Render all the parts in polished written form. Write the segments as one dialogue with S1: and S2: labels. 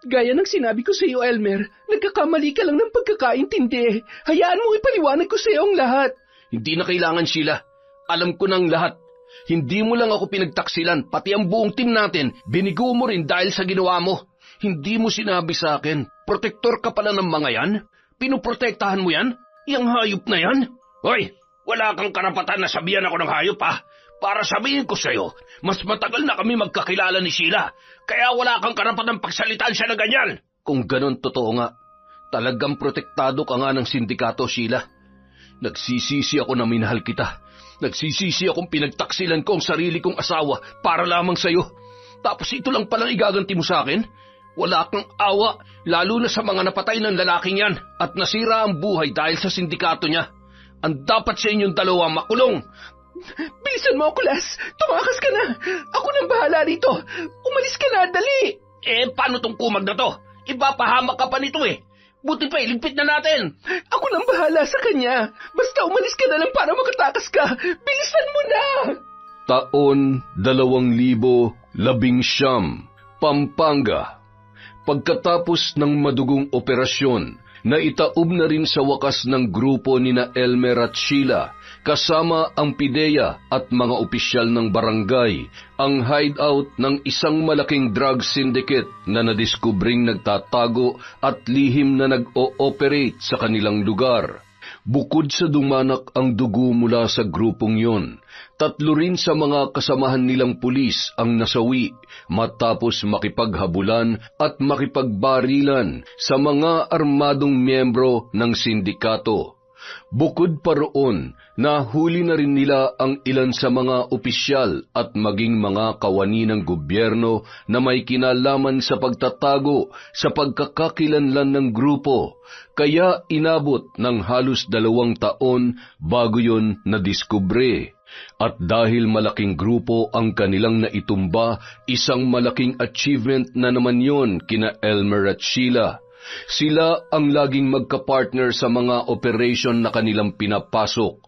S1: Gaya ng sinabi ko sa iyo, Elmer, nagkakamali ka lang ng pagkakaintindi. Hayaan mo ipaliwanag ko sa iyo ang lahat.
S2: Hindi na kailangan, Sheila. Alam ko ng lahat. Hindi mo lang ako pinagtaksilan, pati ang buong team natin. Binigo mo rin dahil sa ginawa mo. Hindi mo sinabi sa akin, protektor ka pala ng mga yan? Pinuprotektahan mo yan? Yang hayop na yan? Hoy, wala kang karapatan na sabihan ako ng hayop, ha? Para sabihin ko sa'yo, mas matagal na kami magkakilala ni Sheila, kaya wala kang karapatang pagsalitaan siya na ganyan. Kung ganon, totoo nga. Talagang protektado ka nga ng sindikato, Sheila. Nagsisisi ako na minahal kita. Nagsisisi akong pinagtaksilan ko ang sarili kong asawa para lamang sa'yo. Tapos ito lang palang igaganti mo sa akin? Wala kang awa, lalo na sa mga napatay ng lalaking yan at nasira ang buhay dahil sa sindikato niya. Ang dapat sa inyong dalawa makulong.
S1: Bilisan mo, Kulas! Tumakas ka na! Ako nang bahala dito! Umalis ka na, dali!
S2: Paano tong kumag na to? Ipapahamak ka pa nito Buti pa, iligpit na natin!
S1: Ako nang bahala sa kanya! Basta umalis ka na lang para makatakas ka! Bilisan mo na!
S2: Taon 2019, Pampanga. Pagkatapos ng madugong operasyon, naitaob na rin sa wakas ng grupo nina Elmer at Sheila, kasama ang PIDEA at mga opisyal ng barangay, ang hideout ng isang malaking drug syndicate na nadiskubring nagtatago at lihim na nag-o-operate sa kanilang lugar. Bukod sa dumanak ang dugo mula sa grupong yon, 3 rin sa mga kasamahan nilang pulis ang nasawi matapos makipaghabulan at makipagbarilan sa mga armadong miyembro ng sindikato. Bukod pa roon, nahuli na rin nila ang ilan sa mga opisyal at maging mga kawani ng gobyerno na may kinalaman sa pagtatago sa pagkakakilanlan ng grupo, kaya inabot ng halos 2 taon bago yon nadiskubre. At dahil malaking grupo ang kanilang naitumba, isang malaking achievement na naman yon kina Elmer at Sheila. Sila ang laging magka-partner sa mga operation na kanilang pinapasok.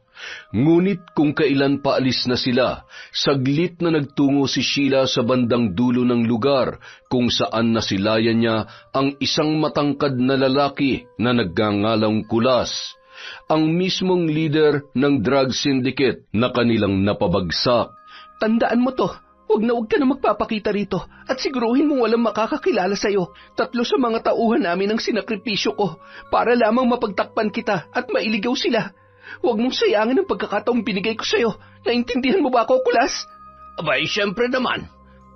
S2: Ngunit kung kailan paalis na sila, saglit na nagtungo si Sheila sa bandang dulo ng lugar kung saan nasilayan niya ang isang matangkad na lalaki na nagngangalang Kulas, ang mismong leader ng drug syndicate na kanilang napabagsak.
S1: Tandaan mo to. Huwag ka na magpapakita rito at siguruhin mong walang makakakilala sa'yo. 3 sa mga tauhan namin ang sinakripisyo ko para lamang mapagtakpan kita at mailigaw sila. Huwag mong sayangin ang pagkakataong binigay ko sa'yo. Naintindihan mo ba ako, Kulas?
S2: Abay, siyempre naman.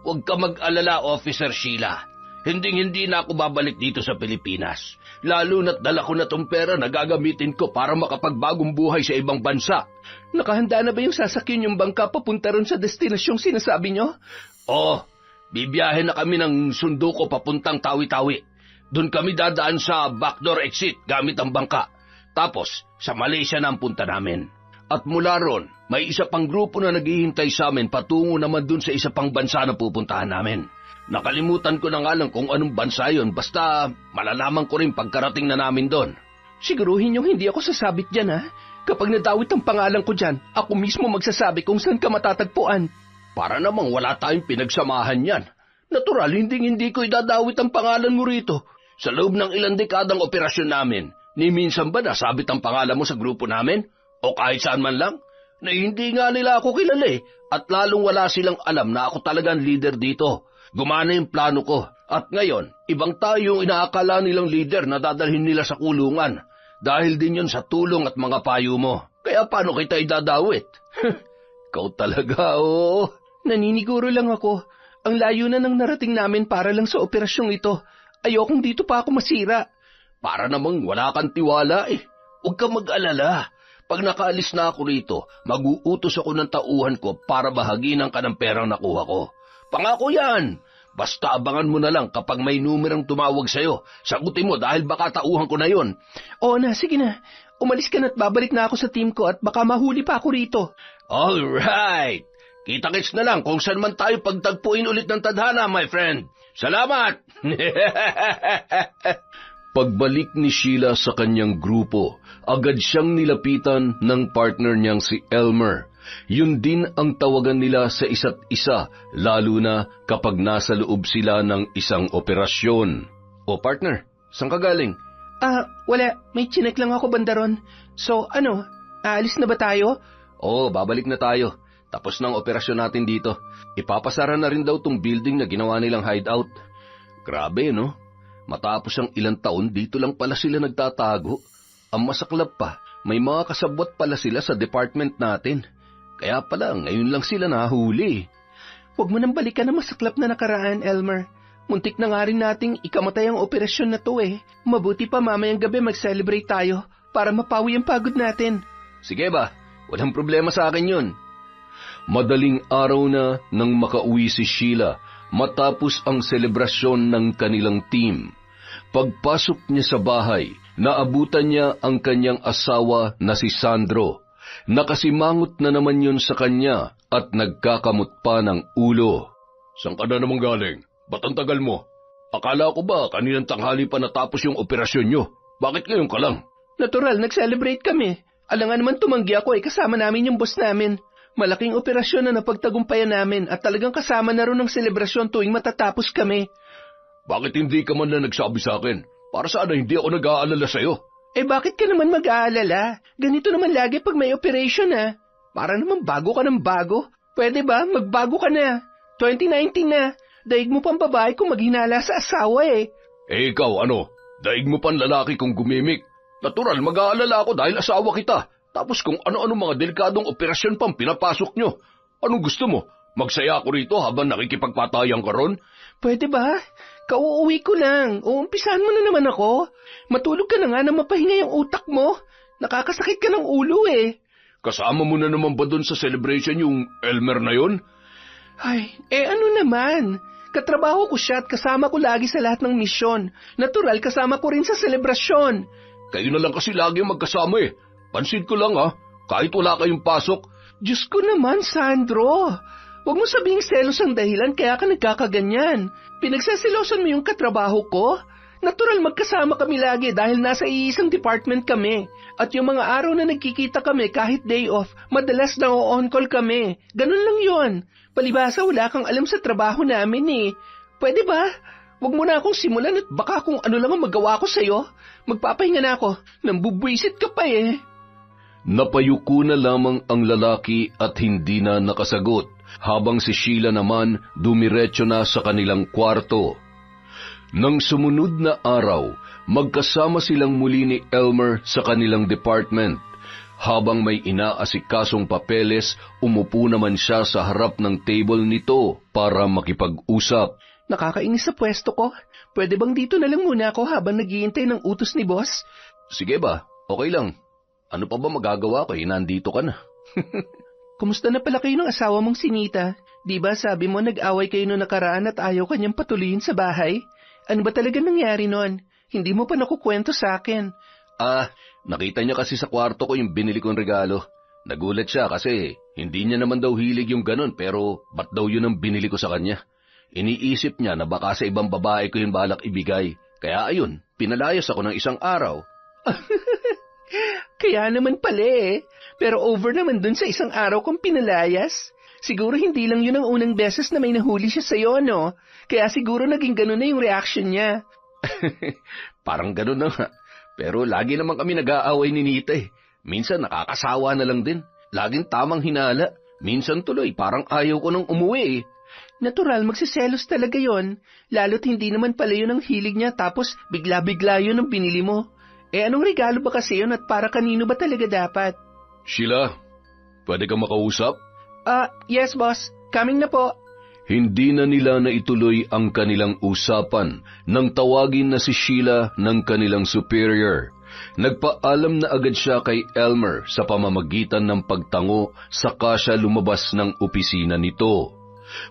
S2: Huwag ka mag-alala, Officer Sheila. Hinding-hindi na ako babalik dito sa Pilipinas. Lalo na't dala ko na tong pera na gagamitin ko para makapagbagong buhay sa ibang bansa.
S1: Nakahanda na ba yung sasakyan yung bangka papunta ron sa destinasyong sinasabi nyo?
S2: Oo, bibiyahe na kami ng sundo ko papuntang Tawi-Tawi. Doon kami dadaan sa backdoor exit gamit ang bangka. Tapos, sa Malaysia na ang punta namin. At mula ron, may isa pang grupo na naghihintay sa amin patungo naman doon sa isa pang bansa na pupuntahan namin. Nakalimutan ko na nga lang kung anong bansa yun, basta malalaman ko rin pagkarating na namin doon.
S1: Siguruhin niyong hindi ako sasabit dyan, ha? Kapag nadawit ang pangalan ko dyan, ako mismo magsasabi kung saan ka matatagpuan.
S2: Para namang wala tayong pinagsamahan yan. Natural, hindi ko idadawit ang pangalan mo rito. Sa loob ng ilang dekadang operasyon namin, ni minsan ba nasabit ang pangalan mo sa grupo namin? O kahit saan man lang? Na hindi nga nila ako kilala at lalong wala silang alam na ako talagang leader dito. Gumana yung plano ko, at ngayon, ibang tayo yung inaakala nilang leader na dadalhin nila sa kulungan, dahil din yun sa tulong at mga payo mo. Kaya paano kita idadawit? Ikaw talaga, oo.
S1: Naniniguro lang ako. Ang layo na ng narating namin para lang sa operasyong ito. Ayokong dito pa ako masira.
S2: Para namang wala kang tiwala Huwag kang mag-alala. Pag nakaalis na ako rito, mag-uutos ako ng tauhan ko para bahaginan ka ng perang nakuha ko. Pangako yan! Basta abangan mo na lang kapag may numerong tumawag sa'yo. Sagutin mo dahil baka tauhan ko na yon.
S1: Oo na, sige na. Umalis ka na't babalik na ako sa team ko at baka mahuli pa ako rito.
S2: Alright! Kita-kits na lang kung saan man tayo pagtagpuin ulit ng tadhana, my friend. Salamat! Pagbalik ni Sheila sa kanyang grupo, agad siyang nilapitan ng partner niyang si Elmer. Yun din ang tawagan nila sa isa't isa, lalo na kapag nasa loob sila ng isang operasyon. O partner, saan ka galing?
S1: Wala. May chinek lang ako banda ron. So, aalis na ba tayo?
S2: Oo, babalik na tayo. Tapos na ang operasyon natin dito. Ipapasara na rin daw tong building na ginawa nilang hideout. Grabe, no? Matapos ang ilang taon, dito lang pala sila nagtatago. Ang masaklap pa, may mga kasabwat pala sila sa department natin. Kaya pala, ngayon lang sila nahuli.
S1: Huwag mo nang balikan ang masaklap na nakaraan, Elmer. Muntik na nga rin nating ikamatay ang operasyon na to eh. Mabuti pa mamayang gabi mag-celebrate tayo para mapawi ang pagod natin.
S2: Sige ba, walang problema sa akin yun. Madaling araw na nang makauwi si Sheila matapos ang selebrasyon ng kanilang team. Pagpasok niya sa bahay, naabutan niya ang kanyang asawa na si Sandro. Nakasimangot na naman yun sa kanya at nagkakamot pa ng ulo. Saan ka na naman galing? Ba't ang tagal mo? Akala ko ba kaninang tanghali pa natapos yung operasyon nyo? Bakit ngayon ka lang?
S1: Natural, nag-celebrate kami. Alangan naman tumanggi ako kasama namin yung boss namin. Malaking operasyon na napagtagumpayan namin at talagang kasama na rin ng selebrasyon tuwing matatapos kami.
S2: Bakit hindi ka man na nagsabi sa akin? Para sana hindi ako nag-aalala sa'yo.
S1: Bakit ka naman mag-aalala? Ganito naman lagi pag may operation Para naman bago ka ng bago. Pwede ba? Magbago ka na. 2019 na. Daig mo pang babae kung maghinala sa asawa
S2: ikaw ano? Daig mo pang lalaki kung gumimik. Natural, mag-aalala ako dahil asawa kita. Tapos kung ano-ano mga delikadong operasyon pang pinapasok nyo. Anong gusto mo? Magsaya ako rito habang nakikipagpatayan ka ron?
S1: Pwede ba? Kauuwi ko lang. Uumpisahan mo na naman ako. Matulog ka na nga na mapahinga yung utak mo. Nakakasakit ka ng ulo
S2: Kasama mo na naman ba dun sa celebration yung Elmer na yon?
S1: Ay, ano naman? Katrabaho ko siya at kasama ko lagi sa lahat ng misyon. Natural, kasama ko rin sa selebrasyon.
S2: Kayo na lang kasi lagi magkasama Pansin ko lang kahit wala kayong pasok.
S1: Diyos ko naman, Sandro. Huwag mo sabihing selos ang dahilan kaya ka nagkakaganyan. Pinagsaselosan mo yung katrabaho ko? Natural magkasama kami lagi dahil nasa iisang department kami. At yung mga araw na nagkikita kami kahit day off, madalas na on-call kami. Ganun lang yon. Palibasa wala kang alam sa trabaho namin Pwede ba? Huwag mo na akong simulan at baka kung ano lang ang magawa ko sa'yo. Magpapahinga na ako. Nambubwisit ka pa
S2: Napayuko na lamang ang lalaki at hindi na nakasagot, habang si Sheila naman dumiretso na sa kanilang kwarto. Nang sumunod na araw, magkasama silang muli ni Elmer sa kanilang department. Habang may inaasikasong papeles, umupo naman siya sa harap ng table nito para makipag-usap.
S1: Nakakainis sa pwesto ko. Pwede bang dito na lang muna ako habang naghihintay ng utos ni boss?
S2: Sige ba, okay lang. Ano pa ba magagawa ko nandito ka na?
S1: Kumusta na pala kayo ng asawa mong si Nita? Di ba sabi mo nag-away kayo noong nakaraan at ayaw kanyang patuloyin sa bahay? Ano ba talaga nangyari noon? Hindi mo pa nakukwento sa akin.
S2: Nakita niya kasi sa kwarto ko yung binili kong regalo. Nagulat siya kasi hindi niya naman daw hilig yung ganun pero ba't daw yun ang binili ko sa kanya? Iniisip niya na baka sa ibang babae ko yung balak ibigay. Kaya ayun, pinalayas ako ng isang araw.
S1: Kaya naman pala Pero over naman dun sa isang araw kong pinalayas. Siguro hindi lang yun ang unang beses na may nahuli siya sa'yo, no? Kaya siguro naging ganun na yung reaction niya.
S2: Parang ganun na nga. Pero lagi naman kami nag-aaway ni Nita Minsan nakakasawa na lang din. Laging tamang hinala. Minsan tuloy parang ayaw ko nang umuwi
S1: Natural, magsiselos talaga yon. Lalo't hindi naman pala yun ang hilig niya tapos bigla-bigla yun ang binili mo. Anong regalo ba kasi yun at para kanino ba talaga dapat?
S2: Sheila, pwede ka makausap?
S1: Yes boss. Coming na po.
S2: Hindi na nila naituloy ang kanilang usapan nang tawagin na si Sheila ng kanilang superior. Nagpaalam na agad siya kay Elmer sa pamamagitan ng pagtango saka siya lumabas ng opisina nito.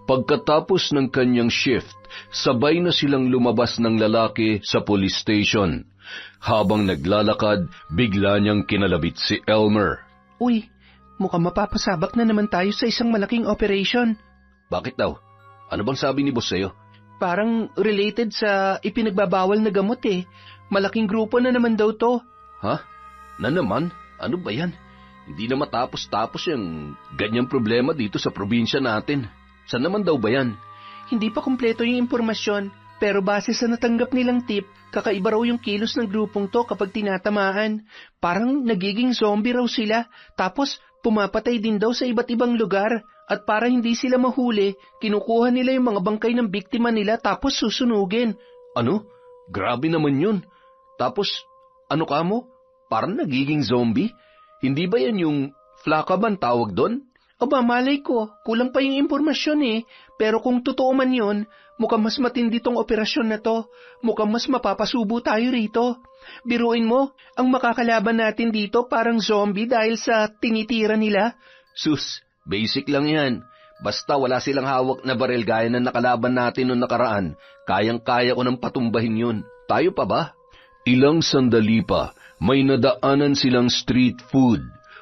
S2: Pagkatapos ng kanyang shift, sabay na silang lumabas ng lalaki sa police station. Habang naglalakad, bigla niyang kinalabit si Elmer.
S1: Uy, mukhang mapapasabak na naman tayo sa isang malaking operation.
S2: Bakit daw? Ano bang sabi ni boss sa'yo?
S1: Parang related sa ipinagbabawal na gamot Malaking grupo na naman daw to.
S2: Ha? Na naman? Ano ba yan? Hindi na matapos-tapos yung ganyang problema dito sa probinsya natin. Saan naman daw ba yan?
S1: Hindi pa kumpleto yung impormasyon. Pero base sa natanggap nilang tip, kakaiba raw yung kilos ng grupong to kapag tinatamaan. Parang nagiging zombie raw sila, tapos pumapatay din daw sa iba't ibang lugar. At para hindi sila mahuli, kinukuha nila yung mga bangkay ng biktima nila tapos susunugin.
S2: Ano? Grabe naman yun. Tapos, ano ka mo? Parang nagiging zombie? Hindi ba yan yung flakaban tawag doon?
S1: Aba, malay ko, kulang pa yung impormasyon Pero kung totoo man yun, mukhang mas matindi tong operasyon na to. Mukhang mas mapapasubo tayo rito. Biruin mo, ang makakalaban natin dito parang zombie dahil sa tinitira nila.
S2: Sus, basic lang yan. Basta wala silang hawak na baril gaya na nakalaban natin noong nakaraan, kayang-kaya ko nang patumbahin yun. Tayo pa ba? Ilang sandali pa, may nadaanan silang street food.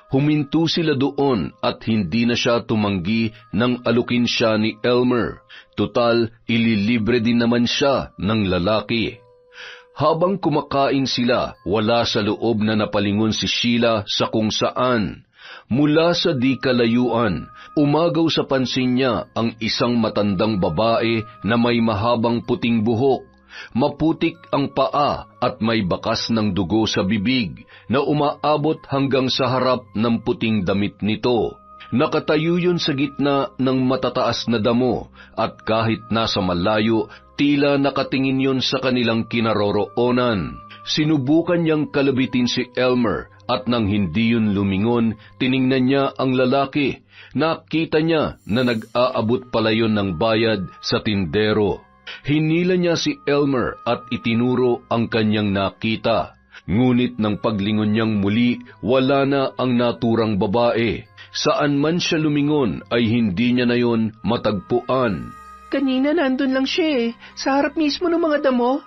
S2: Huminto sila doon at hindi na siya tumanggi nang alukin siya ni Elmer. Tutal, ililibre din naman siya ng lalaki. Habang kumakain sila, wala sa loob na napalingon si Sheila sa kung saan. Mula sa di kalayuan, umagaw sa pansin niya ang isang matandang babae na may mahabang puting buhok. Maputik ang paa at may bakas ng dugo sa bibig na umaabot hanggang sa harap ng puting damit nito. Nakatayo yun sa gitna ng matataas na damo at kahit nasa malayo, tila nakatingin yun sa kanilang kinaroroonan. Sinubukan niyang kalabitin si Elmer at nang hindi yun lumingon, tiningnan niya ang lalaki. Nakita niya na nag-aabot pala yun ng bayad sa tindero. Hinila niya si Elmer at itinuro ang kanyang nakita. Ngunit nang paglingon niyang muli, wala na ang naturang babae. Saan man siya lumingon ay hindi niya na yon matagpuan.
S1: Kanina nandun lang siya sa harap mismo ng mga damo.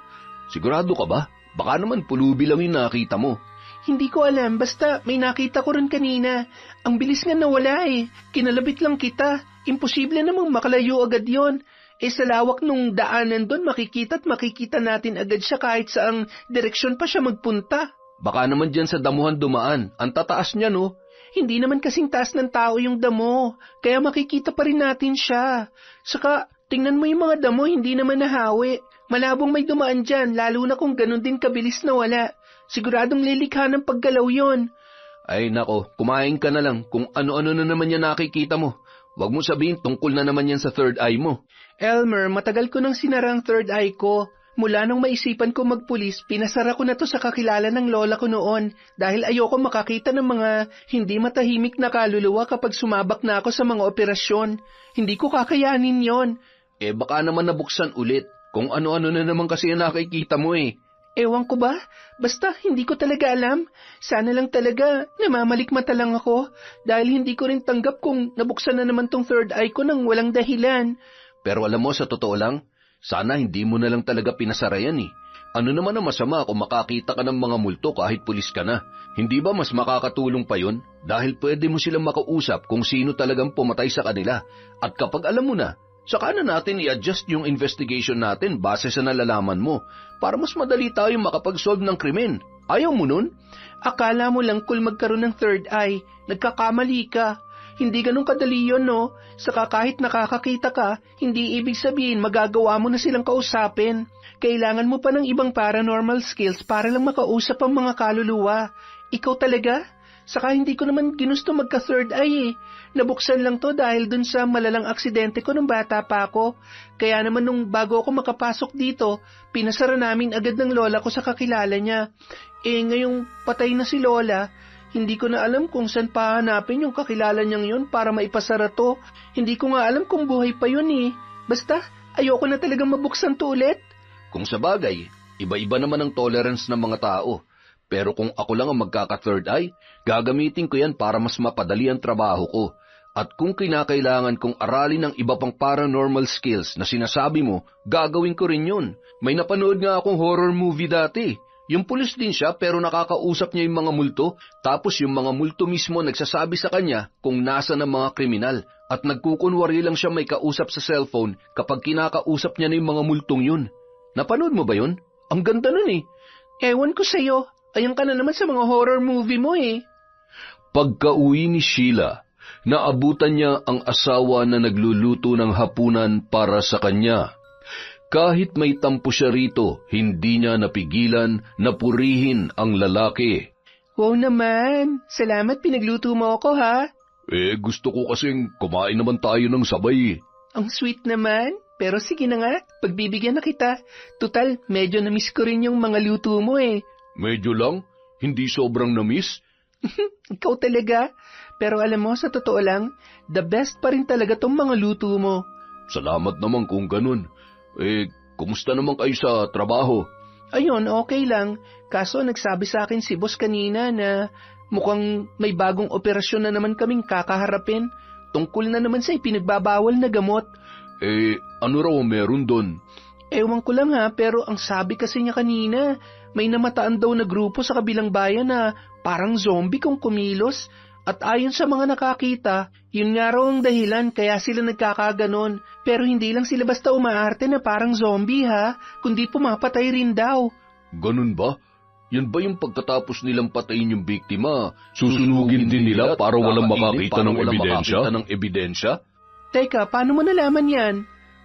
S2: Sigurado ka ba? Baka naman pulubi lang yung nakita mo.
S1: Hindi ko alam, basta may nakita ko rin kanina. Ang bilis nga nawala Kinalabit lang kita. Imposible namang makalayo agad yon. Sa lawak nung daanan doon, makikita natin agad siya kahit saang direksyon pa siya magpunta.
S2: Baka naman dyan sa damuhan dumaan. Ang tataas niya, no?
S1: Hindi naman kasing taas ng tao yung damo, kaya makikita pa rin natin siya. Saka, tingnan mo yung mga damo, hindi naman nahawi. Malabong may dumaan dyan, lalo na kung ganun din kabilis na wala. Siguradong lilikha ng paggalaw yon.
S2: Ay nako, kumain ka na lang kung ano-ano na naman yan nakikita mo. Huwag mo sabihin tungkol na naman yan sa third eye mo.
S1: Elmer, matagal ko nang sinara ang third eye ko. Mula nung maisipan ko magpulis, pinasara ko na to sa kakilala ng lola ko noon dahil ayoko makakita ng mga hindi matahimik na kaluluwa kapag sumabak na ako sa mga operasyon. Hindi ko kakayanin yon.
S2: Baka naman nabuksan ulit. Kung ano-ano na naman kasi yung nakikita mo
S1: Ewan ko ba? Basta hindi ko talaga alam. Sana lang talaga namamalikmata lang ako dahil hindi ko rin tanggap kung nabuksan na naman tong third eye ko nang walang dahilan.
S2: Pero alam mo, sa totoo lang, sana hindi mo na lang talaga pinasara yan Ano naman ang masama kung makakita ka ng mga multo kahit pulis ka na? Hindi ba mas makakatulong pa yun? Dahil pwede mo silang makausap kung sino talagang pumatay sa kanila. At kapag alam mo na, saka na natin i-adjust yung investigation natin base sa nalalaman mo para mas madali tayo makapag-solve ng krimen. Ayaw mo nun?
S1: Akala mo lang cool magkaroon ng third eye. Nagkakamali ka. Hindi ganun kadali yun, no? Saka kahit nakakakita ka, hindi ibig sabihin magagawa mo na silang kausapin. Kailangan mo pa ng ibang paranormal skills para lang makausap ang mga kaluluwa. Ikaw talaga? Saka hindi ko naman ginusto magka-third eye Nabuksan lang to dahil dun sa malalang aksidente ko nung bata pa ako. Kaya naman nung bago ako makapasok dito, pinasara namin agad ng lola ko sa kakilala niya. Ngayong patay na si lola, hindi ko na alam kung saan pahanapin yung kakilala niyang yun para maipasara to. Hindi ko nga alam kung buhay pa yun Basta, ayoko na talagang mabuksan to ulit.
S2: Kung sa bagay, iba-iba naman ang tolerance ng mga tao. Pero kung ako lang ang magkaka-third eye, gagamitin ko yan para mas mapadali ang trabaho ko. At kung kinakailangan kong aralin ng iba pang paranormal skills na sinasabi mo, gagawin ko rin yun. May napanood nga akong horror movie dati. Yung pulis din siya pero nakakausap niya yung mga multo, tapos yung mga multo mismo nagsasabi sa kanya kung nasa ng mga kriminal. At nagkukunwari lang siya may kausap sa cellphone kapag kinakausap niya na yung mga multong yun. Napanood mo ba yun? Ang ganda nun
S1: Ewan ko sa'yo. Ayan ka na naman sa mga horror movie mo
S2: Pagka-uwi ni Sheila, naabutan niya ang asawa na nagluluto ng hapunan para sa kanya. Kahit may tampo siya rito, hindi niya napigilan na purihin ang lalaki.
S1: Wow naman, salamat pinagluto mo ako ha.
S2: Gusto ko kasing kumain naman tayo ng sabay.
S1: Ang sweet naman, pero sige na nga, pagbibigyan na kita. Tutal, medyo na-miss ko rin yung mga luto mo eh.
S2: Medyo lang? Hindi sobrang na-miss?
S1: Ikaw talaga. Pero alam mo, sa totoo lang, the best pa rin talaga tong mga luto mo.
S2: Salamat naman kung ganun. Kumusta naman kayo sa trabaho?
S1: Ayun, okay lang. Kaso nagsabi sa akin si boss kanina na mukhang may bagong operasyon na naman kaming kakaharapin. Tungkol na naman sa ipinagbabawal na gamot.
S2: Ano raw meron doon?
S1: Ewan ko lang ha, pero ang sabi kasi niya kanina, may namataan daw na grupo sa kabilang bayan na parang zombie kung kumilos. At ayon sa mga nakakita, yun nga raw ang dahilan kaya sila nagkakaganon. Pero hindi lang sila basta umaarte na parang zombie ha, kundi pumapatay rin daw.
S2: Ganun ba? Yan ba yung pagkatapos nilang patayin yung biktima, susunugin din nila para walang makakita ng ebidensya?
S1: Teka, paano mo nalaman yan?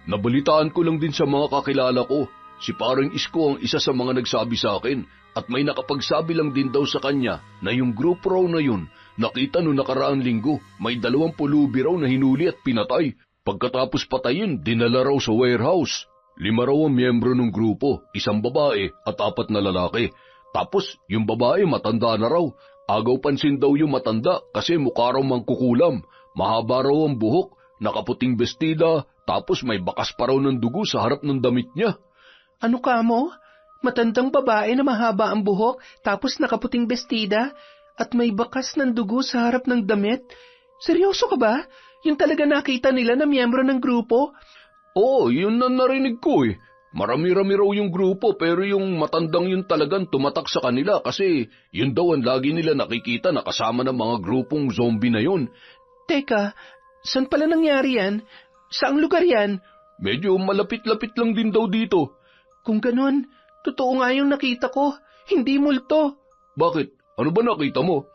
S2: Nabalitaan ko lang din sa mga kakilala ko. Si Paring Isko ang isa sa mga nagsabi sa akin at may nakapagsabi lang din daw sa kanya na yung grupo raw na yun, nakita no nakaraang linggo, may 20 pulubi raw na hinuli at pinatay. Pagkatapos patayin, dinala raw sa warehouse. 5 raw ang miyembro ng grupo, 1 babae at 4 na lalaki. Tapos, yung babae matanda na raw. Agaw pansin daw yung matanda kasi mukha raw mangkukulam. Mahaba raw ang buhok, nakaputing bestida, tapos may bakas pa raw ng dugo sa harap ng damit niya.
S1: Ano ka mo? Matandang babae na mahaba ang buhok, tapos nakaputing bestida, at may bakas ng dugo sa harap ng damit? Seryoso ka ba? Yung talaga nakita nila na miyembro ng grupo?
S2: Oo, yun na narinig ko eh. Marami-rami raw yung grupo pero yung matandang yun talagang tumatak sa kanila kasi yun daw ang lagi nila nakikita na kasama ng mga grupong zombie na yun.
S1: Teka, saan pala nangyari yan? Saang lugar yan?
S2: Medyo malapit-lapit lang din daw dito.
S1: Kung ganun, totoo nga yung nakita ko, hindi multo.
S2: Bakit? Ano ba nakita mo?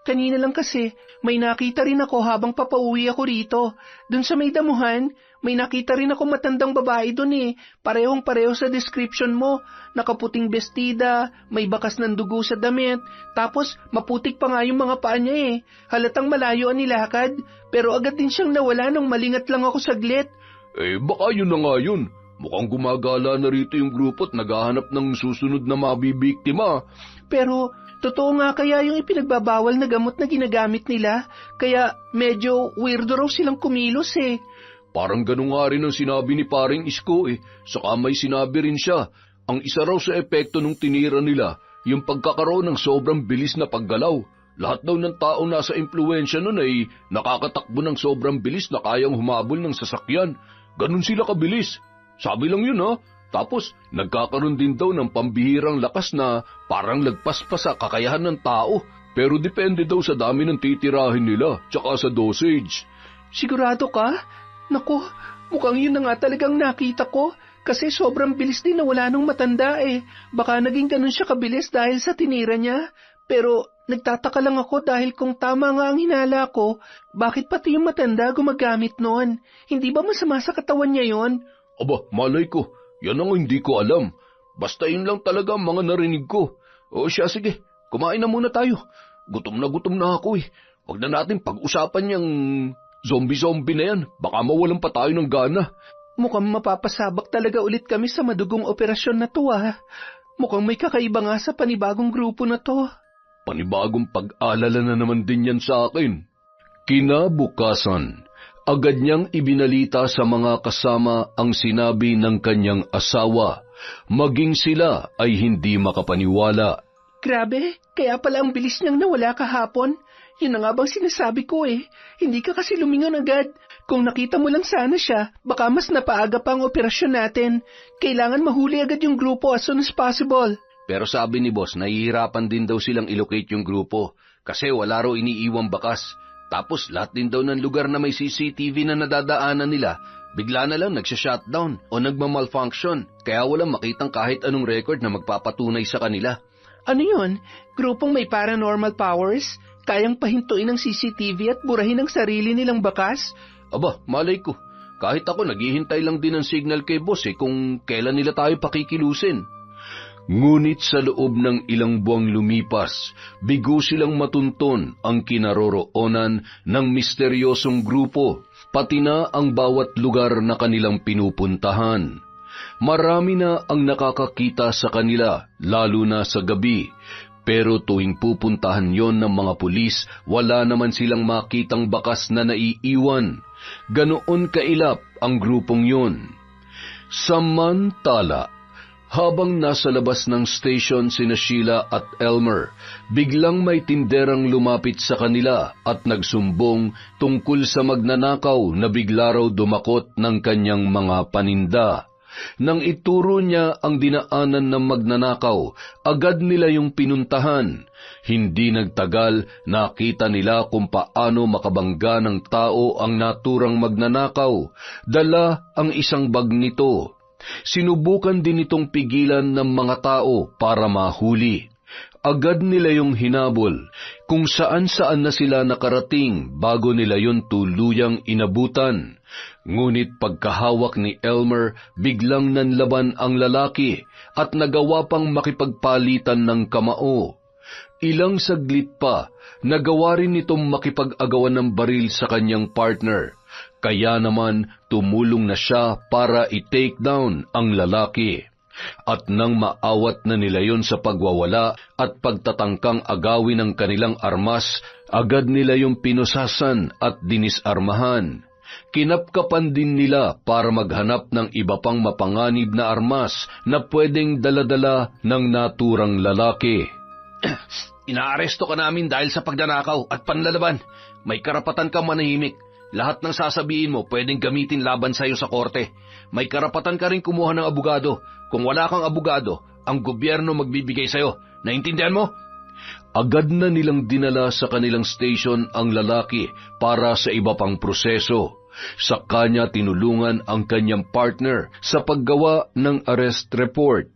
S1: Kanina lang kasi, may nakita rin ako habang papauwi ako rito. Doon sa may damuhan, may nakita rin ako matandang babae doon eh. Parehong-pareho sa description mo. Nakaputing bestida, may bakas ng dugo sa damit, tapos maputik pa nga yung mga paa niya eh. Halatang malayo ang nilakad, pero agad din siyang nawala nung malingat lang ako saglit.
S2: Baka yun na nga yun. Mukhang gumagala na rito yung grupo at naghahanap ng susunod na mabibiktima.
S1: Pero totoo nga kaya yung ipinagbabawal na gamot na ginagamit nila, kaya medyo weirdo raw silang kumilos eh.
S2: Parang ganun nga rin ang sinabi ni Paring Isko eh, saka may sinabi rin siya. Ang isa raw sa epekto nung tinira nila, yung pagkakaroon ng sobrang bilis na paggalaw. Lahat daw ng taong nasa impluwensya nun ay nakakatakbo ng sobrang bilis na kayang humabol ng sasakyan. Ganun sila kabilis. Sabi lang yun ha. Tapos, nagkakaroon din daw ng pambihirang lakas na parang lagpas pa sa kakayahan ng tao. Pero depende daw sa dami ng titirahin nila, tsaka sa dosage.
S1: Sigurado ka? Naku, mukhang yun na nga talagang nakita ko. Kasi sobrang bilis din na wala nung matanda eh. Baka naging ganun siya kabilis dahil sa tinira niya. Pero nagtataka lang ako dahil kung tama nga ang hinala ko, bakit pati yung matanda gumagamit noon? Hindi ba masama sa katawan niya yon?
S2: Aba, malay ko. Yan ang hindi ko alam. Basta yun lang talaga ang mga narinig ko. O siya, sige, kumain na muna tayo. Gutom na ako eh. Huwag na natin pag-usapan yung zombie-zombie na yan. Baka mawalan pa tayo ng gana.
S1: Mukhang mapapasabak talaga ulit kami sa madugong operasyon na to ah. Mukhang may kakaiba nga sa panibagong grupo na to.
S2: Panibagong pag-alala na naman din yan sa akin. Kinabukasan, agad niyang ibinalita sa mga kasama ang sinabi ng kanyang asawa, maging sila ay hindi makapaniwala.
S1: Grabe, kaya pala ang bilis niyang nawala kahapon. Yun na nga bang sinasabi ko eh, hindi ka kasi lumingon agad. Kung nakita mo lang sana siya, baka mas napaaga pa ang operasyon natin. Kailangan mahuli agad yung grupo as soon as possible.
S2: Pero sabi ni boss, nahihirapan din daw silang ilocate yung grupo kasi wala raw iniiwang bakas. Tapos lahat din daw ng lugar na may CCTV na nadadaanan nila, bigla na lang nagsha-shutdown o nagma-malfunction, kaya walang makitang kahit anong record na magpapatunay sa kanila.
S1: Ano yun? Grupong may paranormal powers? Kayang pahintuin ng CCTV at burahin ang sarili nilang bakas?
S2: Aba, malay ko. Kahit ako naghihintay lang din ng signal kay boss kung kailan nila tayo pakikilusin. Ngunit sa loob ng ilang buwang lumipas, bigo silang matunton ang kinaroroonan ng misteryosong grupo, pati na ang bawat lugar na kanilang pinupuntahan. Marami na ang nakakakita sa kanila, lalo na sa gabi, pero tuwing pupuntahan yon ng mga pulis, wala naman silang makitang bakas na naiiwan. Ganoon kailap ang grupong yon. Samantala, habang nasa labas ng station sina Sheila at Elmer, biglang may tinderang lumapit sa kanila at nagsumbong tungkol sa magnanakaw na bigla raw dumakot ng kanyang mga paninda. Nang ituro niya ang dinaanan ng magnanakaw, agad nila yung pinuntahan. Hindi nagtagal, nakita nila kung paano makabangga ng tao ang naturang magnanakaw. Dala ang isang bag nito. Sinubukan din itong pigilan ng mga tao para mahuli. Agad nila yung hinabol, kung saan-saan na sila nakarating bago nila yon tuluyang inabutan. Ngunit pagkahawak ni Elmer, biglang nanlaban ang lalaki at nagawa pang makipagpalitan ng kamao. Ilang saglit pa, nagawa rin nitong makipag-agawan ng baril sa kanyang partner. Kaya naman tumulong na siya para i-take down ang lalaki. At nang maawat na nila yon sa pagwawala at pagtatangkang agawin ng kanilang armas, agad nila yung pinusasan at dinisarmahan. Kinapkapan din nila para maghanap ng iba pang mapanganib na armas na pwedeng daladala ng naturang lalaki.
S1: Inaaresto ka namin dahil sa pagnanakaw at panlalaban. May karapatan kang manahimik. Lahat ng sasabihin mo pwedeng gamitin laban sa iyo sa korte. May karapatan ka rin kumuha ng abogado. Kung wala kang abogado, ang gobyerno magbibigay sa iyo. Naintindihan mo?
S2: Agad na nilang dinala sa kanilang station ang lalaki para sa iba pang proseso. Sa kanya tinulungan ang kanyang partner sa paggawa ng arrest report.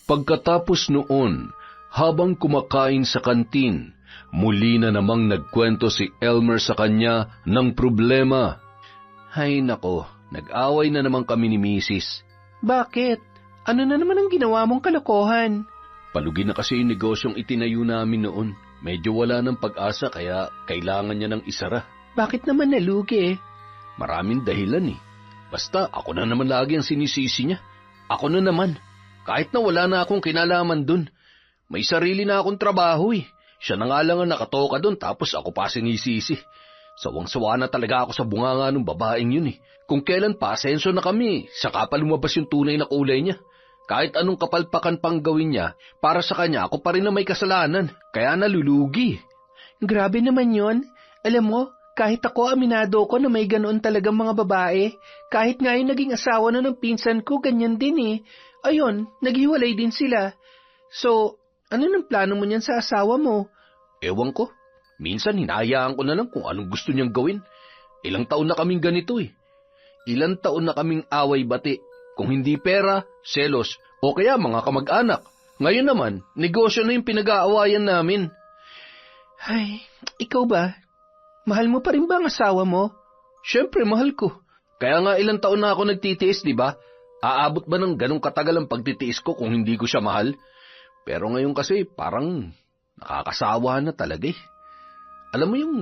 S2: Pagkatapos noon, habang kumakain sa kantin, muli na namang nagkwento si Elmer sa kanya ng problema.
S1: Hay nako, nag-away na naman kami ni Mrs.
S3: Bakit? Ano na naman ang ginawa mong kalokohan?
S2: Palugi na kasi yung negosyong itinayo namin noon. Medyo wala ng pag-asa kaya kailangan niya ng isara.
S3: Bakit naman nalugi?
S2: Maraming dahilan Basta ako na naman lagi ang sinisisi niya.
S1: Ako na naman. Kahit na wala na akong kinalaman dun. May sarili na akong trabaho Siya na nga lang ang nakatoka dun tapos ako pa sinisisi. Sawang-sawa na talaga ako sa bunganga ng babaeng yun Kung kailan pa asenso na kami, saka pa lumabas yung tunay na kulay niya. Kahit anong kapalpakan pang gawin niya, para sa kanya ako pa rin na may kasalanan, kaya nalulugi.
S3: Grabe naman yon. Alam mo, kahit ako aminado ko na may ganoon talagang mga babae. Kahit nga yung naging asawa na ng pinsan ko, ganyan din Ayun, naghiwalay din sila. So, ano nang plano mo niyan sa asawa mo?
S1: Ewan ko. Minsan hinahayaan ko na lang kung anong gusto niyang gawin. Ilang taon na kaming ganito Ilang taon na kaming away-bati. Kung hindi pera, selos, o kaya mga kamag-anak. Ngayon naman, negosyo na yung pinag-aawayan namin.
S3: Ay, ikaw ba? Mahal mo pa rin ba ang asawa mo?
S1: Siyempre, mahal ko. Kaya nga ilang taon na ako nagtitiis, di ba? Aabot ba ng ganong katagal ang pagtitiis ko kung hindi ko siya mahal? Pero ngayon kasi parang nakakasawa na talaga Alam mo yung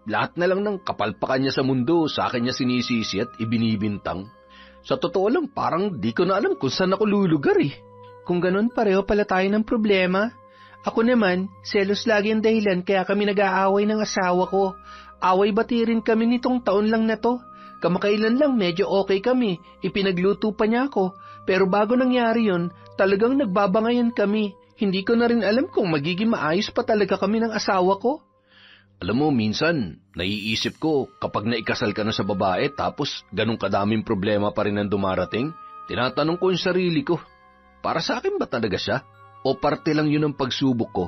S1: lahat na lang ng kapalpakan niya sa mundo, sa akin niya sinisisi at ibinibintang. Sa totoo lang, parang di ko na alam kung saan ako lulugar
S3: Kung ganun, pareho pala tayo ng problema. Ako naman, selos lagi ang dahilan kaya kami nag-aaway ng asawa ko. Away-bati rin kami nitong taon lang na to. Kamakailan lang medyo okay kami, ipinagluto pa niya ako. Pero bago nangyari yon, talagang nagbabangayan kami. Hindi ko na rin alam kung magiging maayos pa talaga kami ng asawa ko.
S1: Alam mo, minsan, naiisip ko kapag naikasal ka na sa babae tapos ganun kadaming problema pa rin ang dumarating, tinatanong ko yung sarili ko, para sa akin ba talaga siya? O parte lang yun ang pagsubok ko?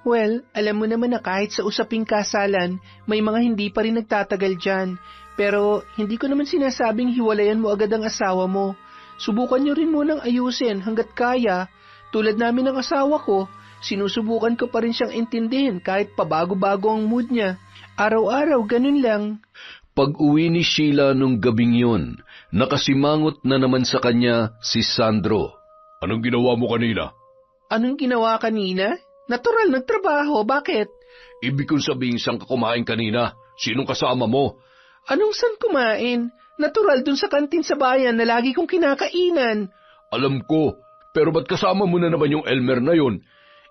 S3: Well, alam mo naman na kahit sa usaping kasalan, may mga hindi pa rin nagtatagal dyan. Pero hindi ko naman sinasabing hiwalayan mo agad ang asawa mo. Subukan nyo rin munang ayusin hanggat kaya. Tulad namin ng asawa ko, sinusubukan ko pa rin siyang intindihin kahit pabago-bago ang mood niya. Araw-araw, ganun lang.
S2: Pag-uwi ni Sheila nung gabing yun, nakasimangot na naman sa kanya si Sandro. Anong ginawa mo kanina?
S3: Anong ginawa kanina? Natural, nagtrabaho. Bakit?
S2: Ibig kong sabihin saan ka kumain kanina. Sinong kasama mo?
S3: Anong san kumain? Natural dun sa kantin sa bayan na lagi kong kinakainan.
S2: Alam ko, pero ba't kasama mo na naman yung Elmer na yun?